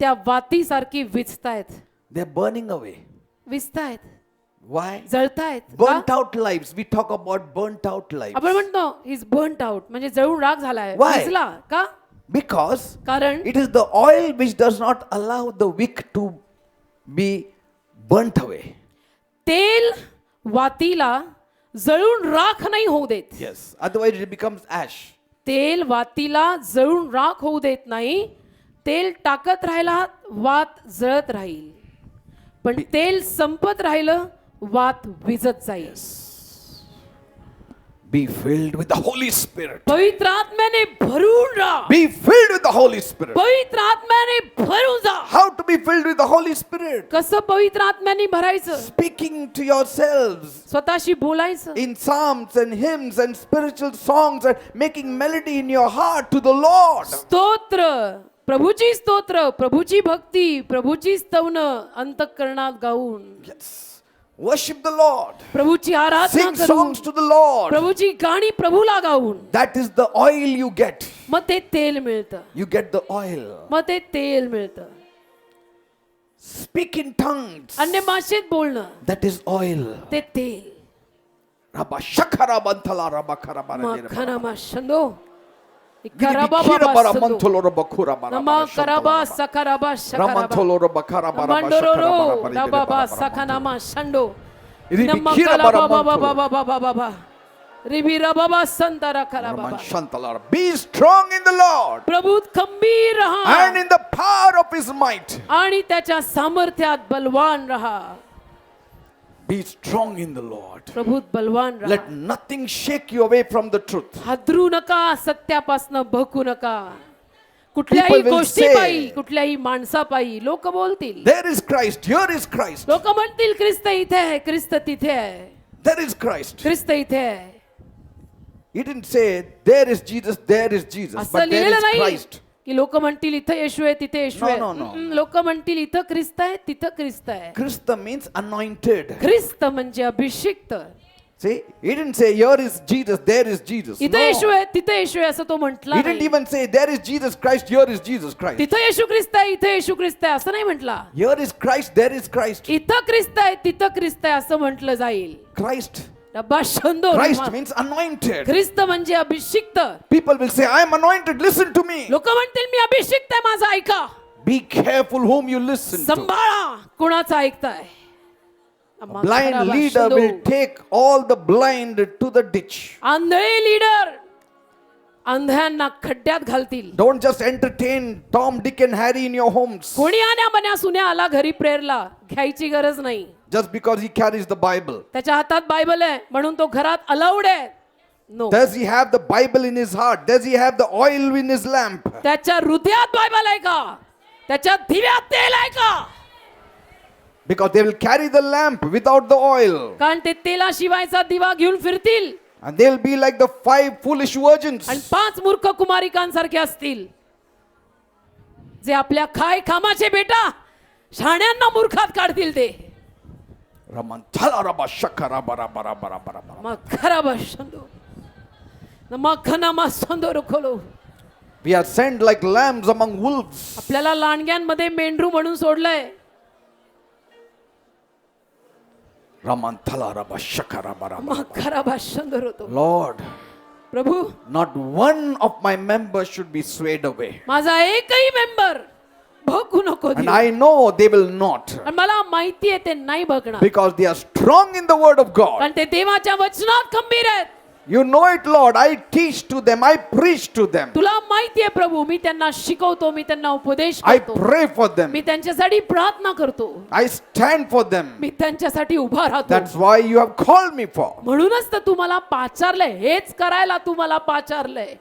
S2: त्या वातीसारखी विझतायत.
S1: They are burning away.
S2: विझतायत.
S1: Why?
S2: जळतायत का?
S1: Burnt out lives. We talk about burnt out lives.
S2: आपण म्हणतो is burnt out म्हणजे जळून राख झालाय
S1: Why?
S2: विझला का
S1: Because
S2: कारण
S1: it is the oil which does not allow the wick to be burnt away.
S2: तेल वातीला जळून राख नाही होऊ देत.
S1: Yes. Otherwise it becomes ash.
S2: तेल वातीला जळून राख होऊ देत नाही. तेल टाकत राहिला वात जळत राहील पण तेल संपत राहिलं वात विझत जाईल.
S1: Be filled with the Holy Spirit.
S2: पवित्र आत्म्याने भरून राहा.
S1: Be filled with the Holy Spirit.
S2: पवित्र आत्म्याने भरून जा.
S1: How to be filled with the Holy Spirit?
S2: कसं पवित्र आत्म्याने भरायचं?
S1: Speaking to yourselves
S2: स्वतःशी बोलायचं.
S1: in psalms and hymns and spiritual songs and making melody in your heart to the Lord.
S2: स्तोत्र प्रभूची स्तोत्र प्रभूची भक्ती प्रभूची स्तवन अंतःकरणात गाऊन
S1: Yes. Worship the Lord.
S2: प्रभूची Aradhana
S1: Sing
S2: करून
S1: songs to the Lord.
S2: प्रभूची गाणी प्रभूला गाऊन
S1: That is the oil you get.
S2: मग ते तेल मिळतं.
S1: You get the oil.
S2: मग ते तेल मिळतं.
S1: Speak in tongues.
S2: अन्य भाषेत बोलणं
S1: That is oil.
S2: ते तेल.
S1: Rabba shakara bantala rabba karabara
S2: मग
S1: jere
S2: खना
S1: bara.
S2: मा शंदो
S1: Giri
S2: करबा
S1: bikira
S2: बाबा
S1: bara
S2: संदो
S1: mantolo rabba kura bara
S2: नमा
S1: bara
S2: करबा
S1: shantala bara.
S2: सकरबा शकरबा
S1: Ramantolo rabba kara bara bara
S2: मंडोरो
S1: shakara bara bara jere
S2: रबा
S1: bara bara.
S2: सकनामा शंडो
S1: Iri
S2: नमा
S1: bikira
S2: कला
S1: bara
S2: बाबा
S1: mantolo.
S2: बाबा बाबा बाबा रिबी रबा संतरा करा
S1: Raman
S2: बाबा.
S1: shantala. Be strong in the Lord
S2: प्रभूत खंबीर
S1: and
S2: रहा
S1: in the power of His might.
S2: आणि त्याच्या सामर्थ्यात बलवान रहा.
S1: Be strong in the Lord.
S2: प्रभूत बलवान रहा.
S1: Let nothing shake you away from the truth.
S2: हादरू नका सत्यापासनं भकू नका. कुठल्याही
S1: People will
S2: गोष्टीपायी
S1: say-
S2: कुठल्याही माणसापायी लोक बोलतील.
S1: There is Christ. Here is Christ.
S2: लोक म्हणतील ख्रिस्त इथे आहे ख्रिस्त तिथे आहे
S1: There is Christ.
S2: ख्रिस्त इथे आहे.
S1: He didn't say there is Jesus, there is Jesus,
S2: असं
S1: but there
S2: लिहिलेलं
S1: is
S2: नाही
S1: Christ.
S2: की लोक म्हणतील इथं येशू आहे तिथे येशू आहे.
S1: No, no, no.
S2: लोक म्हणतील इथं ख्रिस्त आहे तिथं ख्रिस्त आहे.
S1: Christ means anointed.
S2: ख्रिस्त म्हणजे अभिषिक्त.
S1: See, he didn't say here is Jesus, there is Jesus.
S2: इथं येशू
S1: No.
S2: आहे तिथं येशू आहे असं तो म्हटला
S1: He didn't
S2: नाही.
S1: even say there is Jesus Christ, here is Jesus Christ.
S2: तिथं येशू ख्रिस्त आहे इथं येशू ख्रिस्त आहे असं नाही म्हटला.
S1: Here is Christ, there is Christ.
S2: इथं ख्रिस्त आहे तिथं ख्रिस्त आहे असं म्हटलं जाईल.
S1: Christ.
S2: डब्बा शंदो
S1: Christ means anointed.
S2: ख्रिस्त म्हणजे अभिषिक्त.
S1: People will say, I am anointed, listen to me.
S2: लोक म्हणतील मी अभिषिक्त आहे माझं ऐका.
S1: Be careful whom you listen to.
S2: संभाळा कुणाचं ऐकताय.
S1: Blind leader will take all the blind to the ditch.
S2: आंधळे लीडर अंध्यांना खड्ड्यात घालतील.
S1: Don't just entertain Tom, Dick and Harry in your homes
S2: कोणी आण्या बन्या सुन्या आला घरी प्रेरला घ्यायची गरज नाही.
S1: just because he carries the Bible.
S2: त्याच्या हातात बायबल आहे म्हणून तो घरात अलाउड आहे. No.
S1: Does he have the Bible in his heart? Does he have the oil in his lamp?
S2: त्याच्या हृदयात बायबल आहे का? त्याच्या दिव्यात तेल आहे का?
S1: Because they will carry the lamp without the oil.
S2: कारण ते तेलाशिवायचा दिवा घेऊन फिरतील
S1: And they'll be like the 5 foolish virgins.
S2: आणि 5 मूर्ख कुमारिकांसारखे असतील जे आपल्या खाय खामाचे बेटा शाण्यांना मूर्खात काढतील. ते
S1: Raman thala raba shakara bara bara bara bara bara.
S2: मग खराब असतो मग खना मा संदो रखलो.
S1: We are sent like lambs among wolves.
S2: आपल्याला लांडग्यांमध्ये मेंढरू म्हणून सोडलंय.
S1: Raman thala raba shakara bara bara.
S2: मग खराब असतो होतो.
S1: Lord,
S2: Prabhu
S1: not one of my members should be swayed away.
S2: माझा एकही मेंबर भगू नको
S1: And
S2: देऊ.
S1: I know they will not.
S2: आणि मला माहिती आहे ते नाही बघणार
S1: Because they are strong in the word of God.
S2: कारण ते देवाच्या वचनात खंबीर आहेत.
S1: You know it, Lord. I teach to them. I preach to them.
S2: तुला माहिती आहे प्रभू मी त्यांना शिकवतो मी त्यांना उपदेश
S1: I
S2: करतो
S1: pray for them.
S2: मी त्यांच्यासाठी प्रार्थना करतो
S1: I stand for them.
S2: मी त्यांच्यासाठी उभा राहतो.
S1: That's why you have called me for.
S2: म्हणूनच तर तुम्हाला पाचारलंय हेच करायला तुम्हाला पाचारलंय.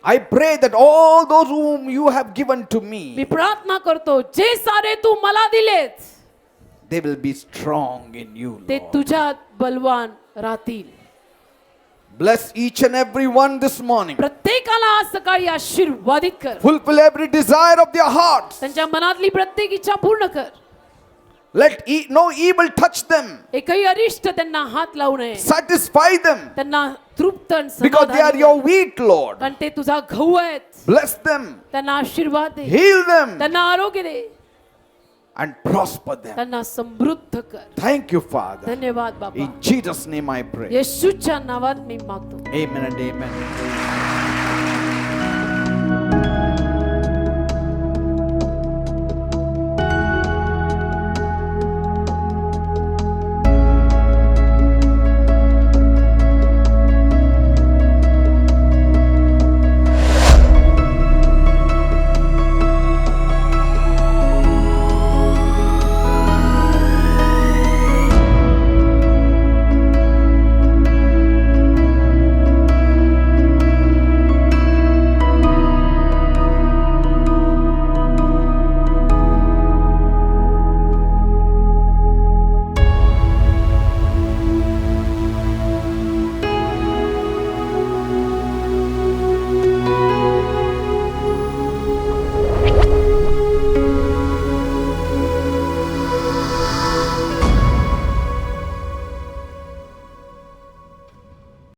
S1: I pray that all those whom you have given to
S2: me
S1: me,
S2: प्रार्थना करतो जे सारे तू मला दिलेत
S1: they will be strong in you,
S2: ते
S1: Lord.
S2: तुझ्यात बलवान राहतील.
S1: Bless each and every one this morning.
S2: प्रत्येकाला आज सकाळी आशीर्वादित कर.
S1: Fulfill every desire of their hearts.
S2: त्यांच्या मनातली प्रत्येक इच्छा पूर्ण कर.
S1: Let no evil touch them.
S2: एकही अरिष्ट त्यांना हात लावू नये.
S1: Satisfy them.
S2: त्यांना तृप्त आणि
S1: Because they are
S2: समाधानी
S1: your
S2: कर.
S1: wheat, Lord.
S2: कारण ते तुझा गहू आहेत.
S1: Bless them.
S2: त्यांना आशीर्वाद दे.
S1: Heal them.
S2: त्यांना आरोग्य दे.
S1: and prosper them.
S2: त्यांना समृद्ध कर.
S1: Thank you, Father.
S2: धन्यवाद बाबा.
S1: In Jesus' name I pray.
S2: येशूच्या नावात मी मागतो.
S1: Amen and amen.